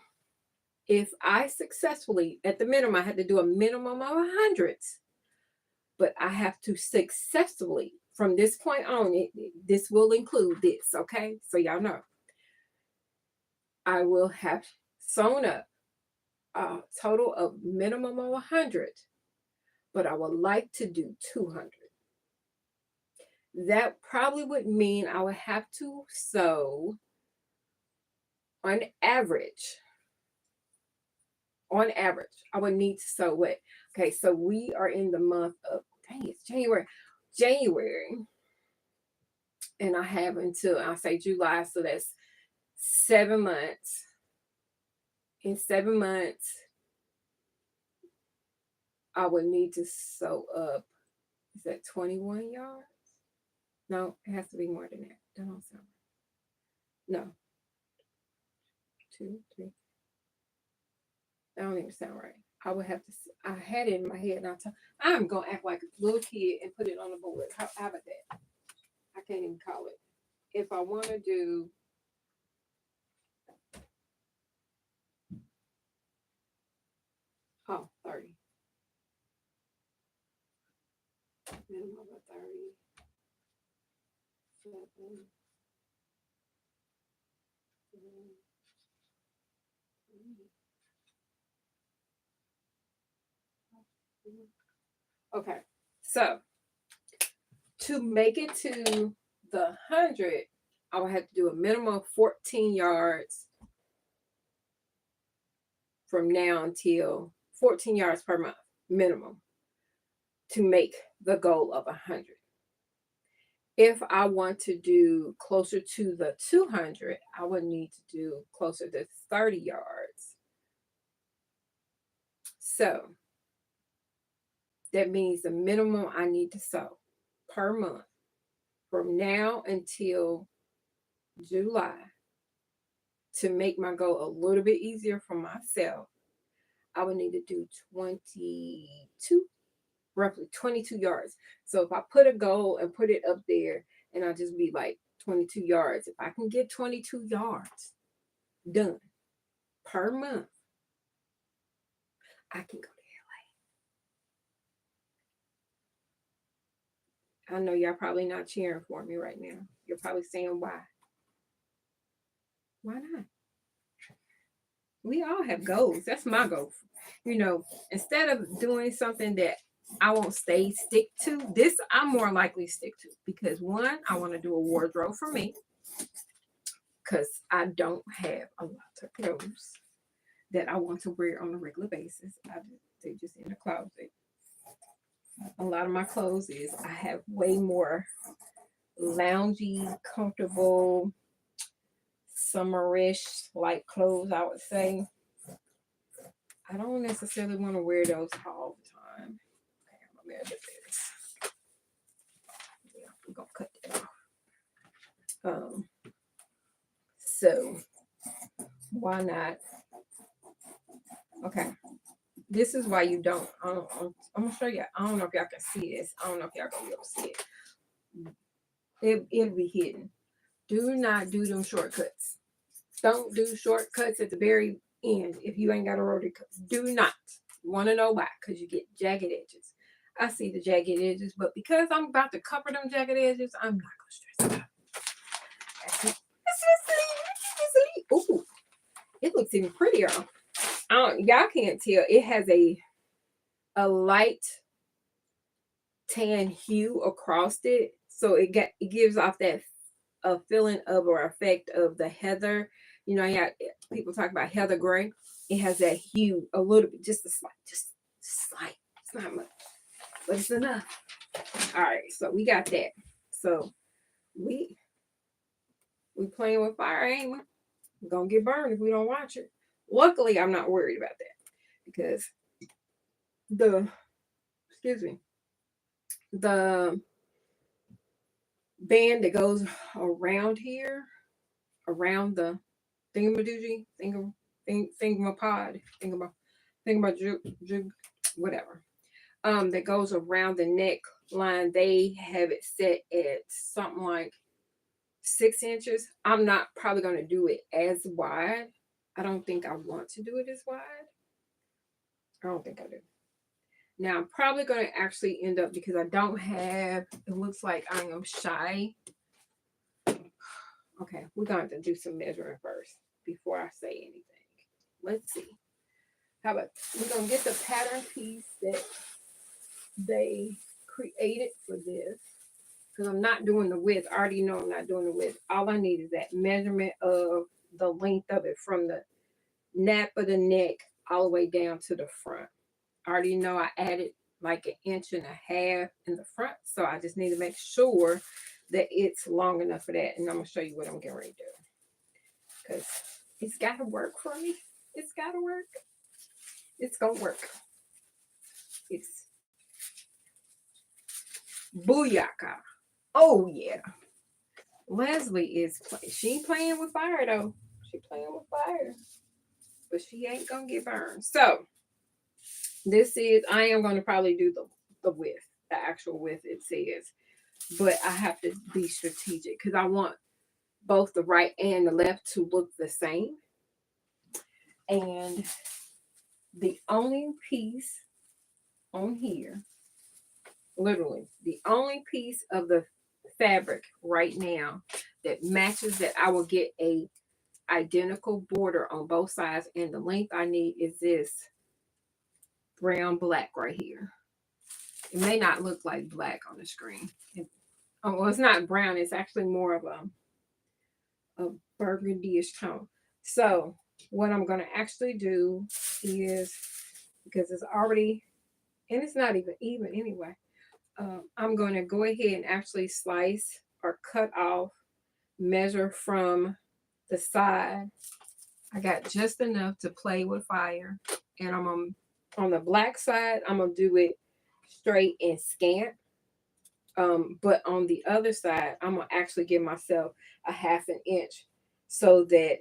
if I successfully, at the minimum, I had to do a minimum of 100, but I have to successfully, from this point on, this will include this, okay? So y'all know. I will have sewn up a total of minimum of 100, but I would like to do 200. That probably would mean I would have to sew on average, I would need to sew what? Okay, so we are in the month of, dang, it's January. And I have until, I'll say July, so that's 7 months. In 7 months, I would need to sew up, is that 21 yards? No, it has to be more than that. That don't sound right. No. 2, 3. That don't even sound right. I would have to, I had it in my head, and I'm going to act like a little kid and put it on the board. How about that? I can't even call it. If I want to do, oh, 30. Minimum of 30. 7. Okay, so to make it to the 100, I would have to do a minimum of 14 yards from now until 14 yards per month minimum to make the goal of 100. If I want to do closer to the 200, I would need to do closer to 30 yards. So that means the minimum I need to sew per month from now until July to make my goal a little bit easier for myself. I would need to do 22, roughly 22 yards. So if I put a goal and put it up there, and I'll just be like 22 yards, if I can get 22 yards done per month, I can go to LA. I know y'all probably not cheering for me right now. You're probably saying, why? Why not? We all have goals. That's my goal. You know, instead of doing something that I won't stick to, this I'm more likely to stick to, because one, I want to do a wardrobe for me, because I don't have a lot of clothes that I want to wear on a regular basis. They're just in the closet. A lot of my clothes is, I have way more loungy, comfortable, summerish like clothes, I would say. I don't necessarily want to wear those all the time. Okay, I'm gonna measure this. Yeah, we're gonna cut that off. So why not? Okay, this is why you don't. I'm gonna show you. I don't know if y'all can see this. I don't know if y'all gonna be able to see it. It'll be hidden. Do not do them shortcuts. Don't do shortcuts at the very end if you ain't got a rotary cut. Do not. You want to know why? Because you get jagged edges. I see the jagged edges, but because I'm about to cover them jagged edges, I'm not gonna stress it out. Ooh, it looks even prettier. Y'all can't tell. It has a light tan hue across it, so it gives off that a feeling of or effect of the heather. You know, yeah, people talk about heather gray. It has that hue, a little bit, just a slight, just slight. It's not much, but it's enough. All right, so we got that. So we playing with fire, ain't we? We're gonna get burned if we don't watch it. Luckily, I'm not worried about that because the the band that goes around here, around the thingamadoogie, thingamapod, thingamajig, whatever. That goes around the neckline. They have it set at something like 6 inches. I'm not probably going to do it as wide. I don't think I want to do it as wide. I don't think I do. Now, I'm probably going to actually end up, because I don't have, it looks like I am shy. Okay, we're going to do some measuring first before I say anything. Let's see. How about, we're going to get the pattern piece that they created for this. Because I'm not doing the width. I already know I'm not doing the width. All I need is that measurement of the length of it from the nap of the neck all the way down to the front. I already know I added like 1.5 inches in the front. So I just need to make sure that it's long enough for that. And I'm going to show you what I'm getting ready to do. Because it's got to work for me. It's got to work. It's going to work. It's booyaka. Oh, yeah. Leslie is she ain't playing with fire though. She playing with fire, but she ain't gonna get burned. So this is, I am gonna probably do the width, the actual width it says, but I have to be strategic because I want both the right and the left to look the same. And the only piece on here, literally the only piece of the fabric right now that matches, that I will get a identical border on both sides, and the length I need is this brown black right here. It may not look like black on the screen. Well, it's not brown. It's actually more of a burgundy-ish tone. So what I'm going to actually do is, because it's already, and it's not even anyway, I'm going to go ahead and actually slice or cut off, measure from the side. I got just enough to play with fire. And I'm on the black side, I'm going to do it straight and scant. But on the other side, I'm going to actually give myself a 1/2 inch so that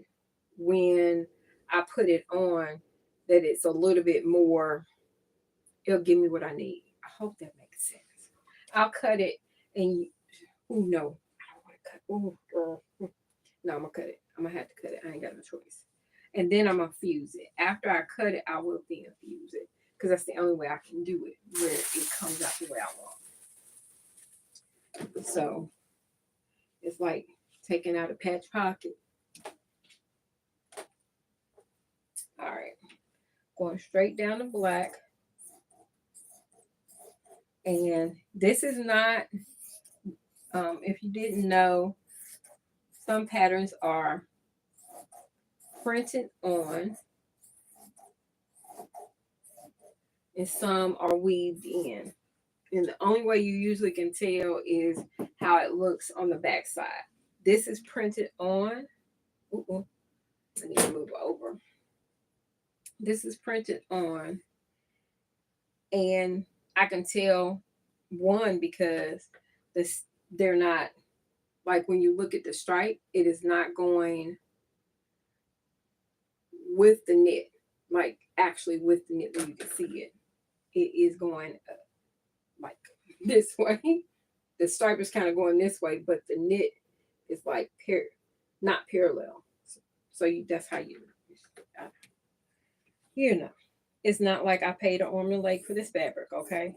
when I put it on, that it's a little bit more, it'll give me what I need. I hope that makes sense. I'll cut it and no, I don't want to cut. Oh, girl. No, I'm going to cut it. I'm going to have to cut it. I ain't got no choice. And then I'm going to fuse it. After I cut it, I will then fuse it. Because that's the only way I can do it, where it comes out the way I want. So it's like taking out a patch pocket. All right. Going straight down to black. And this is not, if you didn't know, some patterns are printed on and some are weaved in. And the only way you usually can tell is how it looks on the back side. This is printed on. I need to move over. This is printed on. And I can tell, one, because they're not, like when you look at the stripe, it is not going with the knit, like actually with the knit where you can see it. It is going like this way. The stripe is kind of going this way, but the knit is like not parallel. So that's how you know. It's not like I paid an arm and leg for this fabric, okay?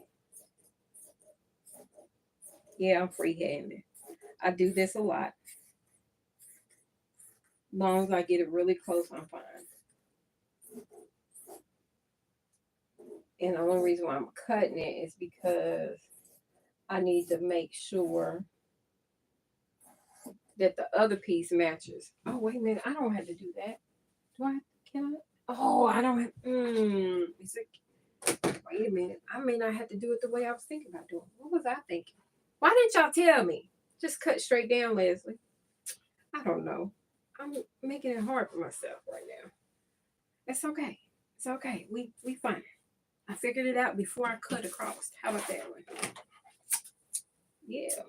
Yeah, I'm freehanding. I do this a lot. As long as I get it really close, I'm fine. And the only reason why I'm cutting it is because I need to make sure that the other piece matches. Oh, wait a minute. I don't have to do that. Do I? Can I? Oh, I don't have. Is it? Wait a minute. I may not have to do it the way I was thinking about doing. What was I thinking? Why didn't y'all tell me? Just cut straight down, Leslie. I don't know. I'm making it hard for myself right now. It's okay. It's okay. We fine. I figured it out before I cut across. How about that one? Yeah.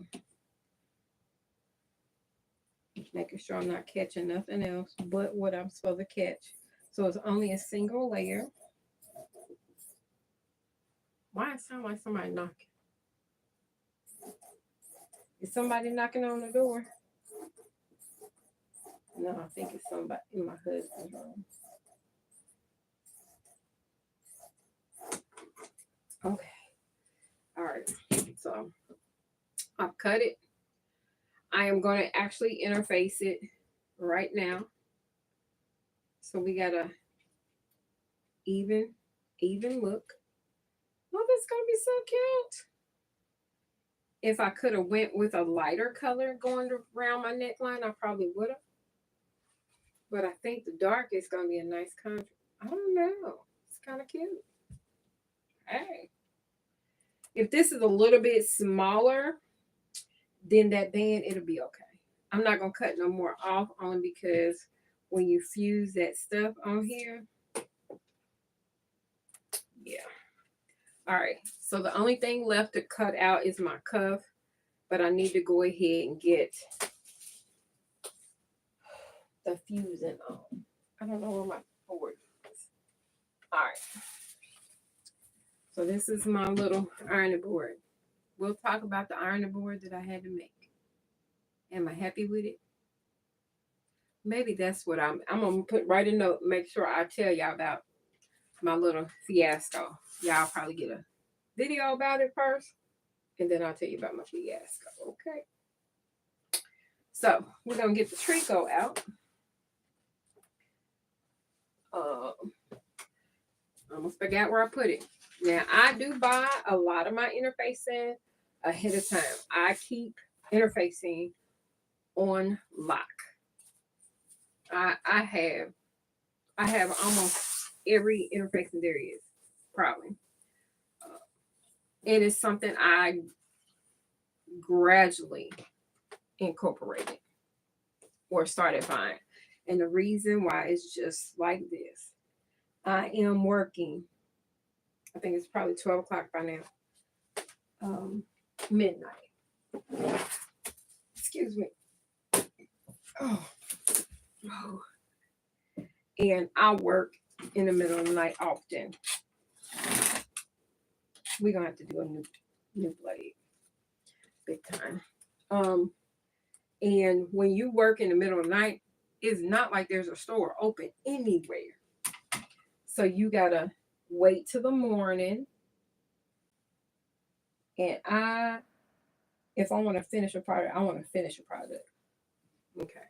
Making sure I'm not catching nothing else but what I'm supposed to catch. So it's only a single layer. Why it sound like somebody knocking? Is somebody knocking on the door? No, I think it's somebody in my husband's room. Okay. All right. So I've cut it. I am going to actually interface it right now. So we got a even look. Oh, that's gonna be so cute. If I could have went with a lighter color going around my neckline, I probably would have. But I think the dark is gonna be a nice contrast. I don't know. It's kind of cute. Hey, if this is a little bit smaller than that band, it'll be okay. I'm not gonna cut no more off only because when you fuse that stuff on here, yeah. All right. So the only thing left to cut out is my cuff, but I need to go ahead and get the fusing on. I don't know where my board is. All right. So this is my little ironing board. We'll talk about the ironing board that I had to make. Am I happy with it? Maybe that's what I'm gonna write a note, make sure I tell y'all about my little fiasco. Y'all probably get a video about it first, and then I'll tell you about my fiasco. Okay. So we're gonna get the tricot out. I almost forgot where I put it. Now I do buy a lot of my interfacing ahead of time. I keep interfacing on lock. I have almost every interfacing there is, probably. It is something I gradually incorporated or started buying. And the reason why is just like this. I am working, I think it's probably 12 o'clock by now, midnight. Excuse me. Oh. And I work in the middle of the night often. We're gonna have to do a new blade, big time. And when you work in the middle of the night, it's not like there's a store open anywhere. So you gotta wait till the morning. And if I want to finish a project, I want to finish a project. Okay.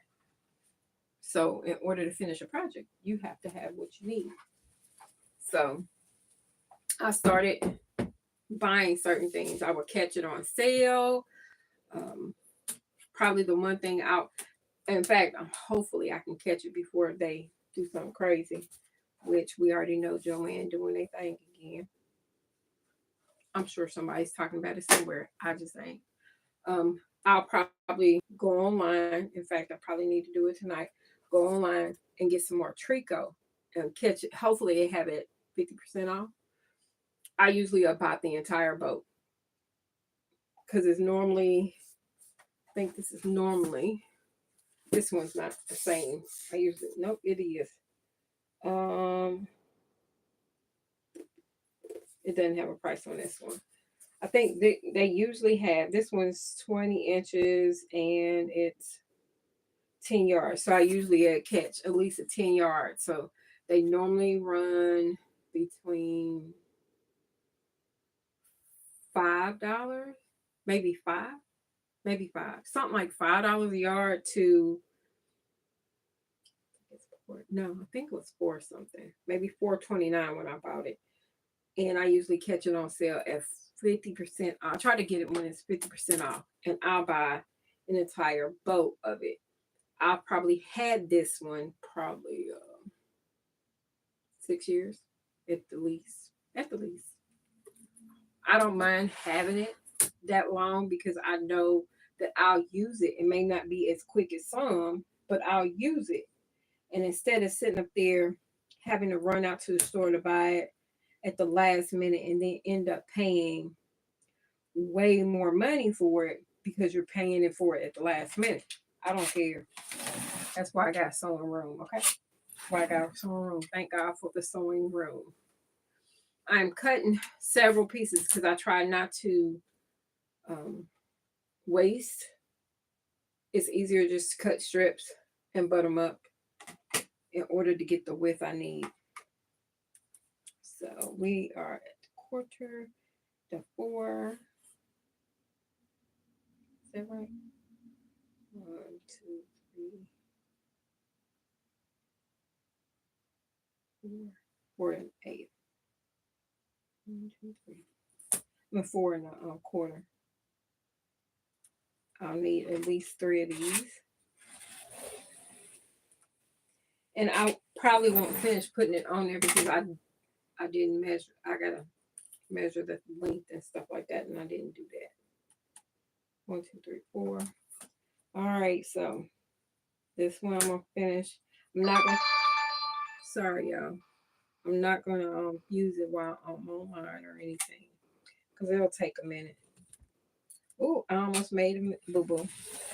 So in order to finish a project, you have to have what you need. So I started buying certain things. I would catch it on sale. Probably the one thing out. In fact, hopefully I can catch it before they do something crazy, which we already know Joanne doing their thing again. I'm sure somebody's talking about it somewhere. I just ain't. I'll probably go online. In fact, I probably need to do it tonight. Go online and get some more tricot and catch it. Hopefully they have it 50% off. I usually buy the entire boat because it's normally, I think this is normally, this one's not the same. I usually, nope, it is. It doesn't have a price on this one. I think they usually have, this one's 20 inches and it's 10 yards. So I usually catch at least a 10 yards. So they normally run between $5, maybe five, something like $5 a yard to, no, I think it was four something, maybe $4.29 when I bought it. And I usually catch it on sale at 50% off. I try to get it when it's 50% off, and I'll buy an entire boat of it. I probably had this one probably 6 years at the least. At the least. I don't mind having it that long because I know that I'll use it. It may not be as quick as some, but I'll use it. And instead of sitting up there having to run out to the store to buy it at the last minute and then end up paying way more money for it because you're paying it for it at the last minute. I don't care. That's why I got a sewing room, okay? That's why I got a sewing room. Thank God for the sewing room. I'm cutting several pieces because I try not to waste. It's easier just to cut strips and butt them up in order to get the width I need. So we are at the quarter to 4. Is that right? 1, 2, 3, 4, 4 and 8. 1, 2, 3. I'm at 4 and a quarter. I'll need at least 3 of these. And I probably won't finish putting it on there because I didn't measure. I gotta measure the length and stuff like that, and I didn't do that. 1, 2, 3, 4. All right, so this one I'm gonna finish. I'm not gonna. Sorry, y'all. I'm not gonna use it while I'm online or anything because it'll take a minute. Oh, I almost made a boo boo.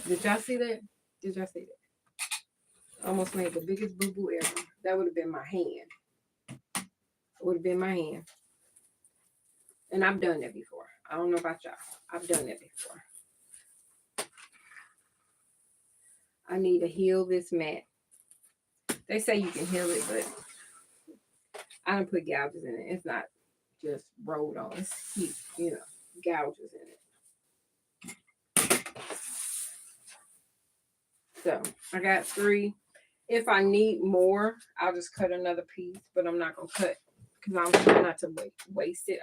Did y'all see that? Did y'all see that? I almost made the biggest boo boo ever. That would have been my hand. It would have been my hand. And I've done that before. I don't know about y'all. I've done that before. I need to heal this mat. They say you can heal it, but I don't put gouges in it. It's not just rolled on. It's heat, gouges in it. So I got 3. If I need more, I'll just cut another piece, but I'm not going to cut because I'm trying not to waste it.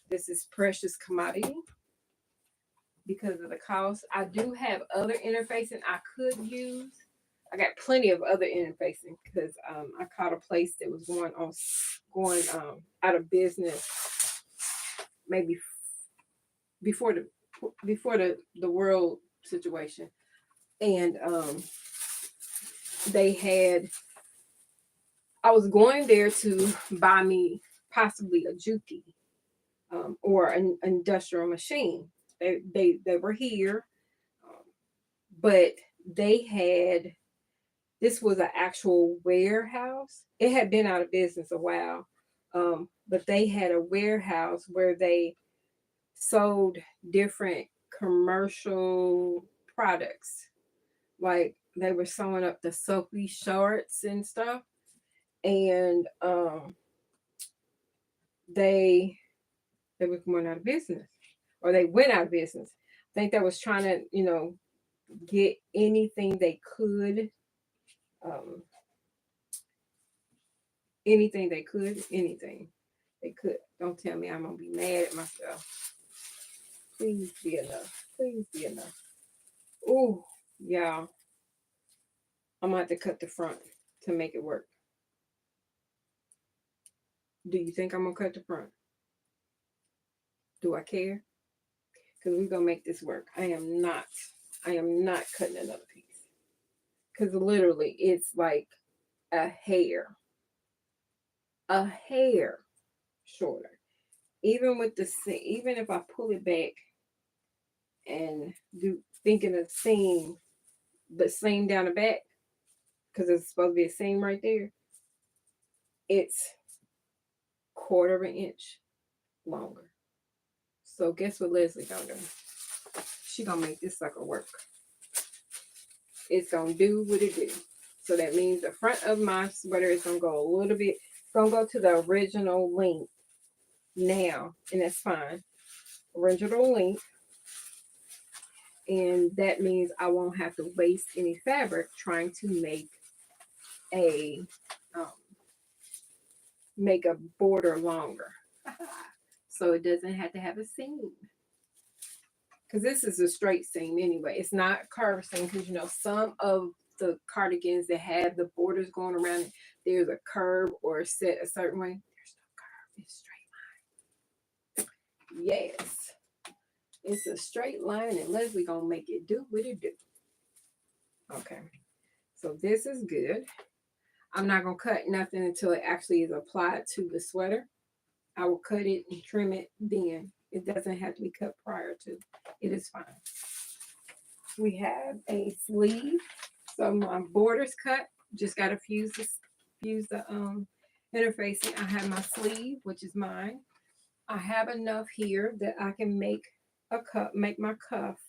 This is precious commodity because of the cost. I do have other interfacing I could use. I got plenty of other interfacing because I caught a place that was going out of business maybe before the world situation, and I was going there to buy me possibly a juki or an industrial machine. They were here, but this was an actual warehouse. It had been out of business a while, but they had a warehouse where they sold different commercial products. Like they were sewing up the soapy shorts and stuff. And they were going out of business. Or they went out of business. I think they was trying to, get anything they could. Anything they could. Don't tell me I'm going to be mad at myself. Please be enough. Please be enough. Ooh, y'all. I'm going to have to cut the front to make it work. Do you think I'm going to cut the front? Do I care? Because we're going to make this work. I am not cutting another piece. Because literally, it's like a hair shorter. Even if I pull it back and thinking of seam, but seam down the back, because it's supposed to be a seam right there, it's 1/4 of an inch longer. So guess what Leslie gonna do? She gonna make this sucker work. It's gonna do what it do. So that means the front of my sweater is gonna go a little bit. It's gonna go to the original length now, and that's fine. Original length. And that means I won't have to waste any fabric trying to make a border longer. So it doesn't have to have a seam. because this is a straight seam anyway. It's not curved seam, because you know some of the cardigans that have the borders going around it, there's a curve or set a certain way. There's no curve, it's straight line. Yes, it's a straight line, and Leslie gonna make it do what it do. Okay, so this is good. I'm not gonna cut nothing until it actually is applied to the sweater. I will cut it and trim it then. It doesn't have to be cut prior to. It is fine. We have a sleeve. So my border's cut. Just gotta fuse the interfacing. I have my sleeve, which is mine. I have enough here that I can make my cuff.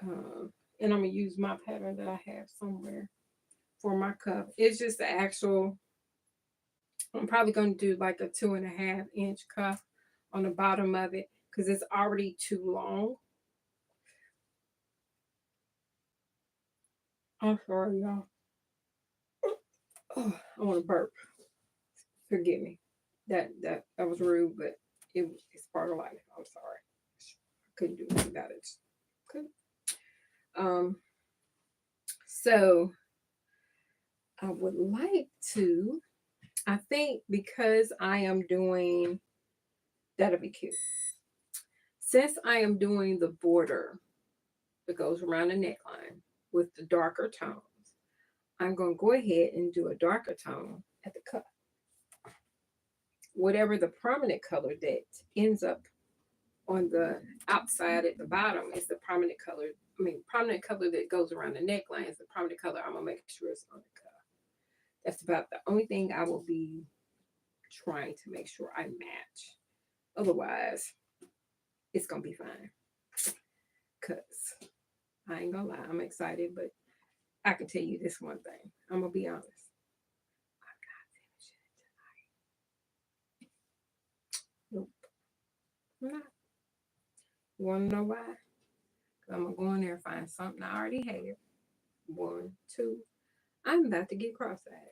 And I'm gonna use my pattern that I have somewhere for my cuff. It's just the actual. I'm probably gonna do like a 2.5-inch cuff on the bottom of it because it's already too long. I'm sorry, y'all. Oh, I want to burp. Forgive me. That was rude, but it's part of life. I'm sorry. I couldn't do anything about it. Couldn't. So I would like to. I think because I am doing, that'll be cute. Since I am doing the border that goes around the neckline with the darker tones, I'm going to go ahead and do a darker tone at the cuff. Whatever the prominent color that ends up on the outside at the bottom is the prominent color. Prominent color that goes around the neckline is the prominent color. I'm going to make sure it's on the cuff. That's about the only thing I will be trying to make sure I match. Otherwise, it's going to be fine. Because I ain't going to lie, I'm excited, but I can tell you this one thing. I'm going to be honest. I'm not finishing it tonight. Nope. I'm not. You want to know why? I'm going to go in there and find something I already have. 1, 2. I'm about to get cross-eyed.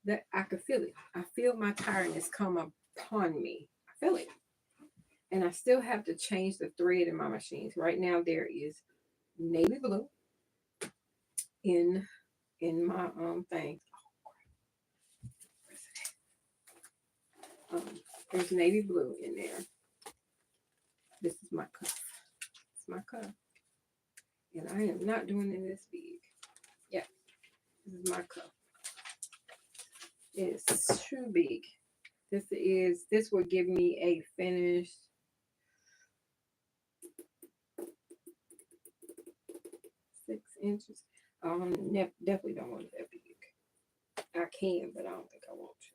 That I could feel it. I feel my tiredness come upon me. I feel it. And I still have to change the thread in my machines. Right now there is navy blue in my thing. There's navy blue in there. This is my cuff. It's my cuff. And I am not doing it this big. Yeah. This is my cuff. It's too big. This will give me a finished 6 inches. Definitely don't want it that big. I can, but I don't think I want to.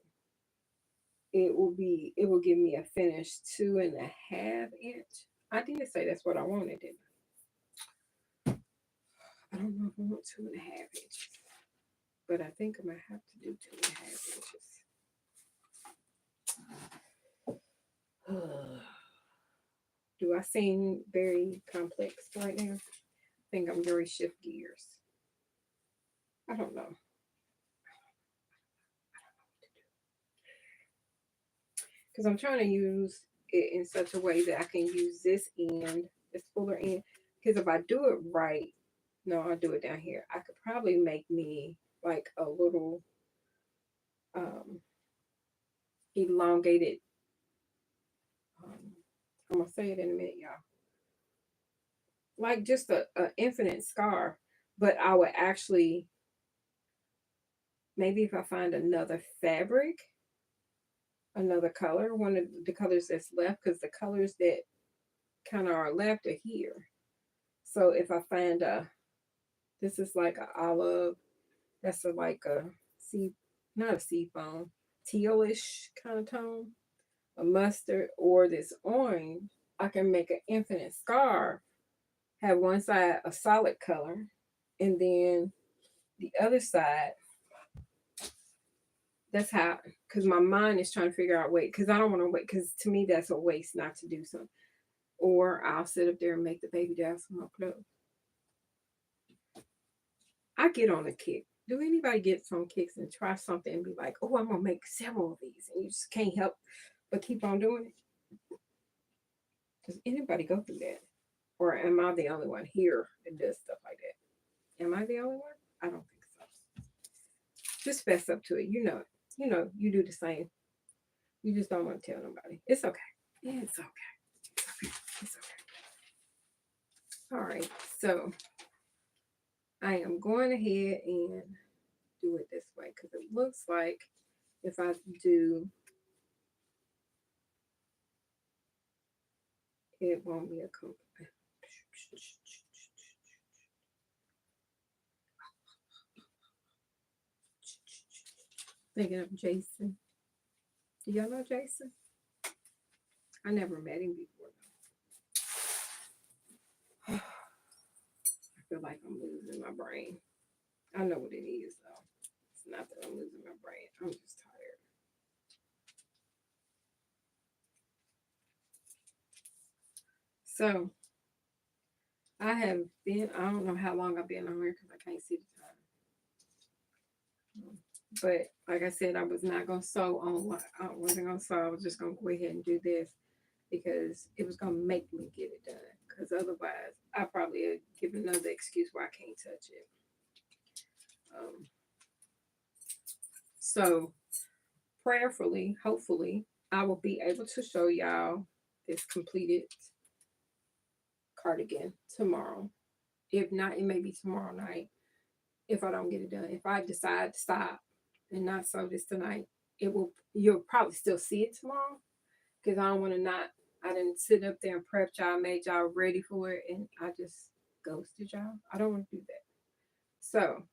It will give me a finished 2.5 inch. I did say that's what I wanted, didn't I? I don't know if I want 2.5 inches, but I think I'm gonna have to do 2.5 inches. Do I seem very complex right now? I think I'm very shift gears. I don't know. Because I'm trying to use it in such a way that I can use this end, this fuller end. Because if I do it right, no, I'll do it down here. I could probably make me like a little elongated. I'm going to say it in a minute, y'all. Like just a infinite scarf. But I would actually, maybe if I find another fabric, another color, one of the colors that's left, because the colors that kind of are left are here. So if I find this is like an olive, that's like a not a seafoam, tealish kind of tone, a mustard, or this orange, I can make an infinite scarf, have one side a solid color, and then the other side, that's how, because my mind is trying to figure out wait, because I don't want to wait, because to me that's a waste not to do something. Or I'll sit up there and make the baby doll some more clothes. I get on a kick. Do anybody get some kicks and try something and be like, oh, I'm going to make several of these, and you just can't help but keep on doing it? Does anybody go through that? Or am I the only one here that does stuff like that? Am I the only one? I don't think so. Just fess up to it. You know it. You know, you do the same. You just don't want to tell nobody. It's okay. It's okay. It's okay. All right. So I am going ahead and do it this way because it looks like if I do, it won't be a complete. Thinking of Jason. Do y'all know Jason? I never met him before. I feel like I'm losing my brain. I know what it is though. It's not that I'm losing my brain. I'm just tired. So I have been, I don't know how long I've been on here because I can't see the time. But like I said, I was not going to sew on, I wasn't going to sew. I was just going to go ahead and do this because it was going to make me get it done. Because otherwise, I probably would give another excuse why I can't touch it. So prayerfully, hopefully, I will be able to show y'all this completed cardigan tomorrow. If not, it may be tomorrow night if I don't get it done. If I decide to stop and not sew this tonight, you'll probably still see it tomorrow because I don't want to not. I didn't sit up there and prep y'all, made y'all ready for it, and I just ghosted y'all. I don't want to do that. So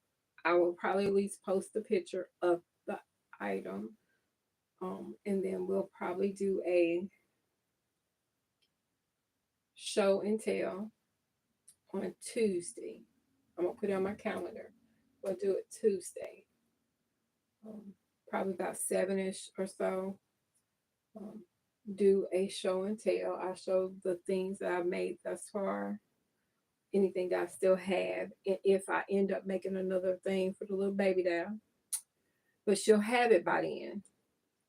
I will probably at least post the picture of the item, and then we'll probably do a show and tell on Tuesday. I'm gonna put it on my calendar. We'll do it Tuesday, probably about 7ish or so. Um, do a show and tell. I'll show the things that I've made thus far, anything that I still have, and if I end up making another thing for the little baby doll. But she'll have it by then.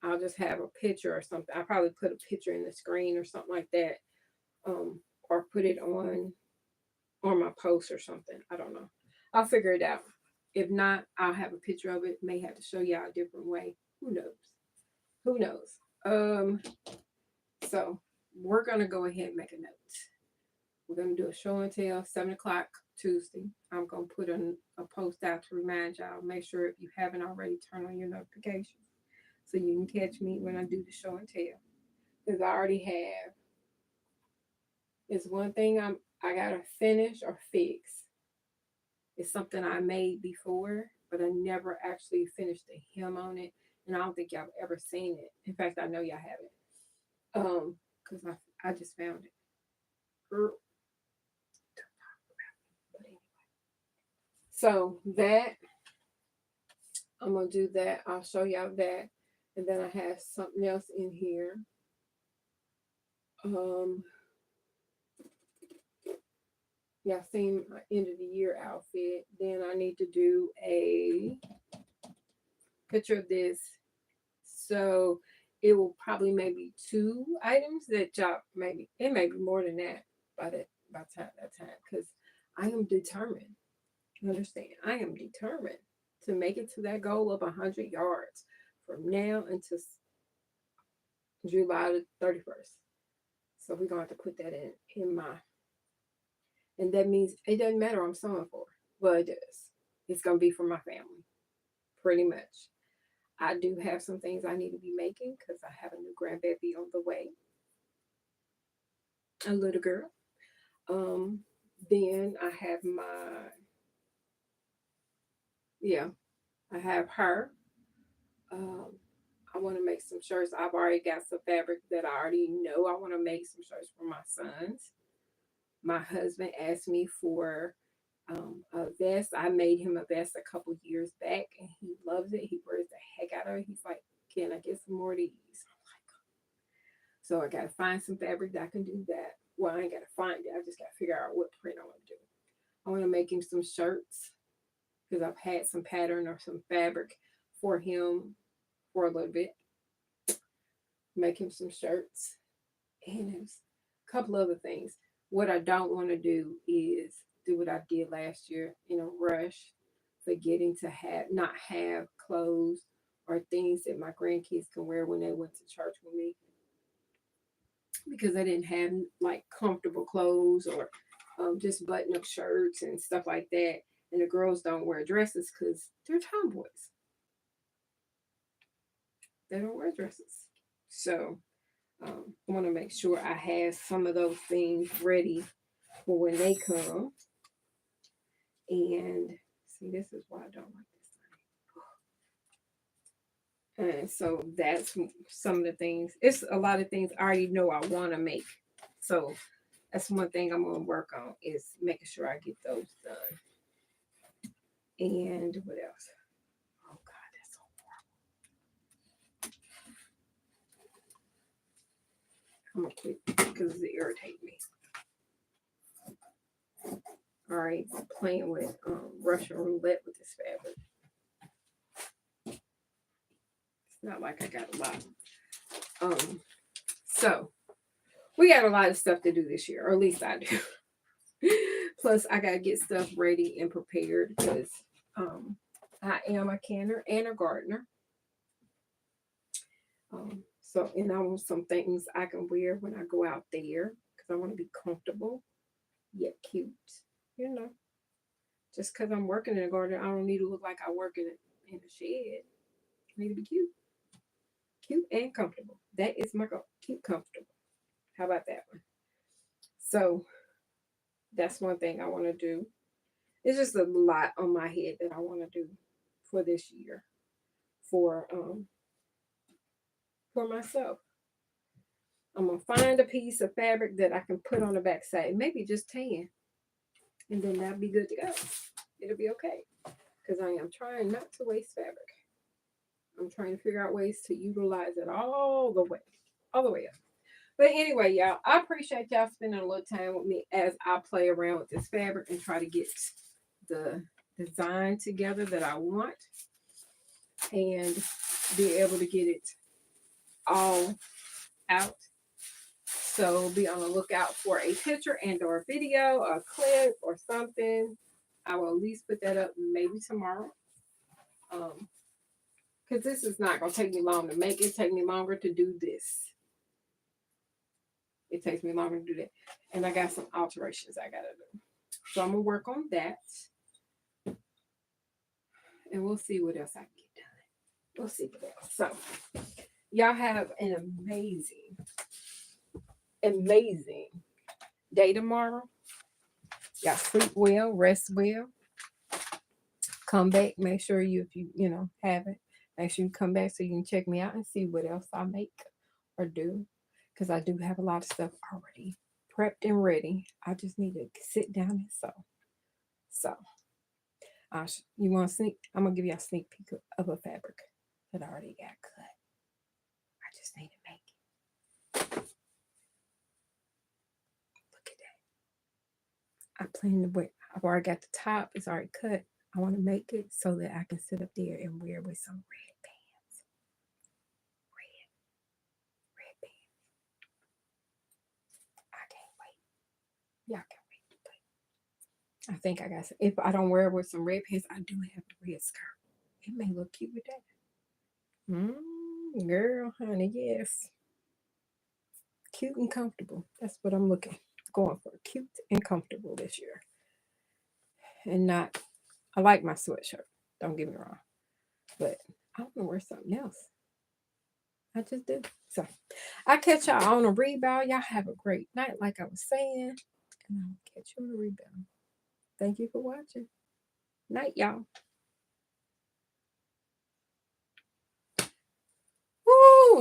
I'll just have a picture or something. I'll probably put a picture in the screen or something like that, or put it on my post or something. I don't know. I'll figure it out. If not, I'll have a picture of it. May have to show y'all a different way. Who knows? Who knows? So we're gonna go ahead and make a note. We're gonna do a show and tell 7 o'clock Tuesday. I'm gonna put a post out to remind y'all. Make sure if you haven't already, turn on your notifications so you can catch me when I do the show and tell. Because I already have. It's one thing I gotta finish or fix. It's something I made before, but I never actually finished the hem on it, and I don't think y'all have ever seen it. In fact, I know y'all haven't, because I just found it. But anyway, so that I'm gonna do that. I'll show y'all that, and then I have something else in here. Y'all seen my end of the year outfit. Then I need to do a picture of this. So it will probably maybe 2 items that y'all maybe it may be more than that by that time because I am determined. Understand? I am determined to make it to that goal of 100 yards from now until July the 31st. So we're gonna have to put that in my, and that means it doesn't matter I'm sewing for. Well, it does. It's gonna be for my family, pretty much. I do have some things I need to be making because I have a new grandbaby on the way, a little girl. Then I have I have her. Um, I want to make some shirts. I've already got some fabric that I already know. I want to make some shirts for my sons. My husband asked me for a vest. I made him a vest a couple years back, and he loves it. He wears the heck out of it. He's like, "Can I get some more of these?" I'm like, so I got to find some fabric that I can do that. Well, I ain't got to find it. I just got to figure out what print I want to do. I want to make him some shirts because I've had some pattern or some fabric for him for a little bit. Make him some shirts. And it's couple other things. What I don't want to do is do what I did last year in a rush, forgetting to not have clothes or things that my grandkids can wear when they went to church with me, because I didn't have like comfortable clothes, or just button up shirts and stuff like that. And the girls don't wear dresses because they're tomboys. They don't wear dresses. So I want to make sure I have some of those things ready for when they come. And see, this is why I don't like this. And so that's some of the things. It's a lot of things I already know I want to make. So that's one thing I'm going to work on, is making sure I get those done. And what else? Oh God, that's so horrible. I'm going to quit because it irritates me. All right, playing with Russian roulette with this fabric. It's not like I got a lot. So we got a lot of stuff to do this year, or at least I do. Plus, I gotta get stuff ready and prepared, because I am a canner and a gardener. So, and I want some things I can wear when I go out there, because I want to be comfortable yet cute. You know, just because I'm working in a garden, I don't need to look like I work in a shed. I need to be cute and comfortable. That is my goal. Cute, comfortable. How about that one? So that's one thing I want to do. It's just a lot on my head that I want to do for this year, for myself. I'm gonna find a piece of fabric that I can put on the backside, maybe just tan, and then that'll be good to go. It'll be okay, because I am trying not to waste fabric. I'm trying to figure out ways to utilize it all the way up. But anyway, y'all, I appreciate y'all spending a little time with me as I play around with this fabric and try to get the design together that I want, and be able to get it all out. So be on the lookout for a picture and or a video, a clip or something. I will at least put that up maybe tomorrow. Because this is not going to take me long to make. It take me longer to do this. It takes me longer to do that. And I got some alterations I got to do. So I'm going to work on that. And we'll see what else I can get done. We'll see what else. So y'all have an amazing day tomorrow. Y'all sleep well, rest well. Come back. Make sure if you have it, make sure you come back so you can check me out and see what else I make or do. Because I do have a lot of stuff already prepped and ready. I just need to sit down and sew. So, you want to sneak? I'm going to give you a sneak peek of a fabric that I already got cut. I just need to make it. Look at that. I plan to wear. I've already got the top. It's already cut. I want to make it so that I can sit up there and wear with some red pants. Red pants. I can't wait. Y'all can wait. But I think I got some. If I don't wear it with some red pants, I do have a red skirt. It may look cute with that. Girl, honey, yes. Cute and comfortable. That's what I'm going for. Cute and comfortable this year. And not, I like my sweatshirt. Don't get me wrong. But I want to wear something else. I just do. So I'll catch y'all on a rebound. Y'all have a great night, like I was saying. And I'll catch you on a rebound. Thank you for watching. Night, y'all.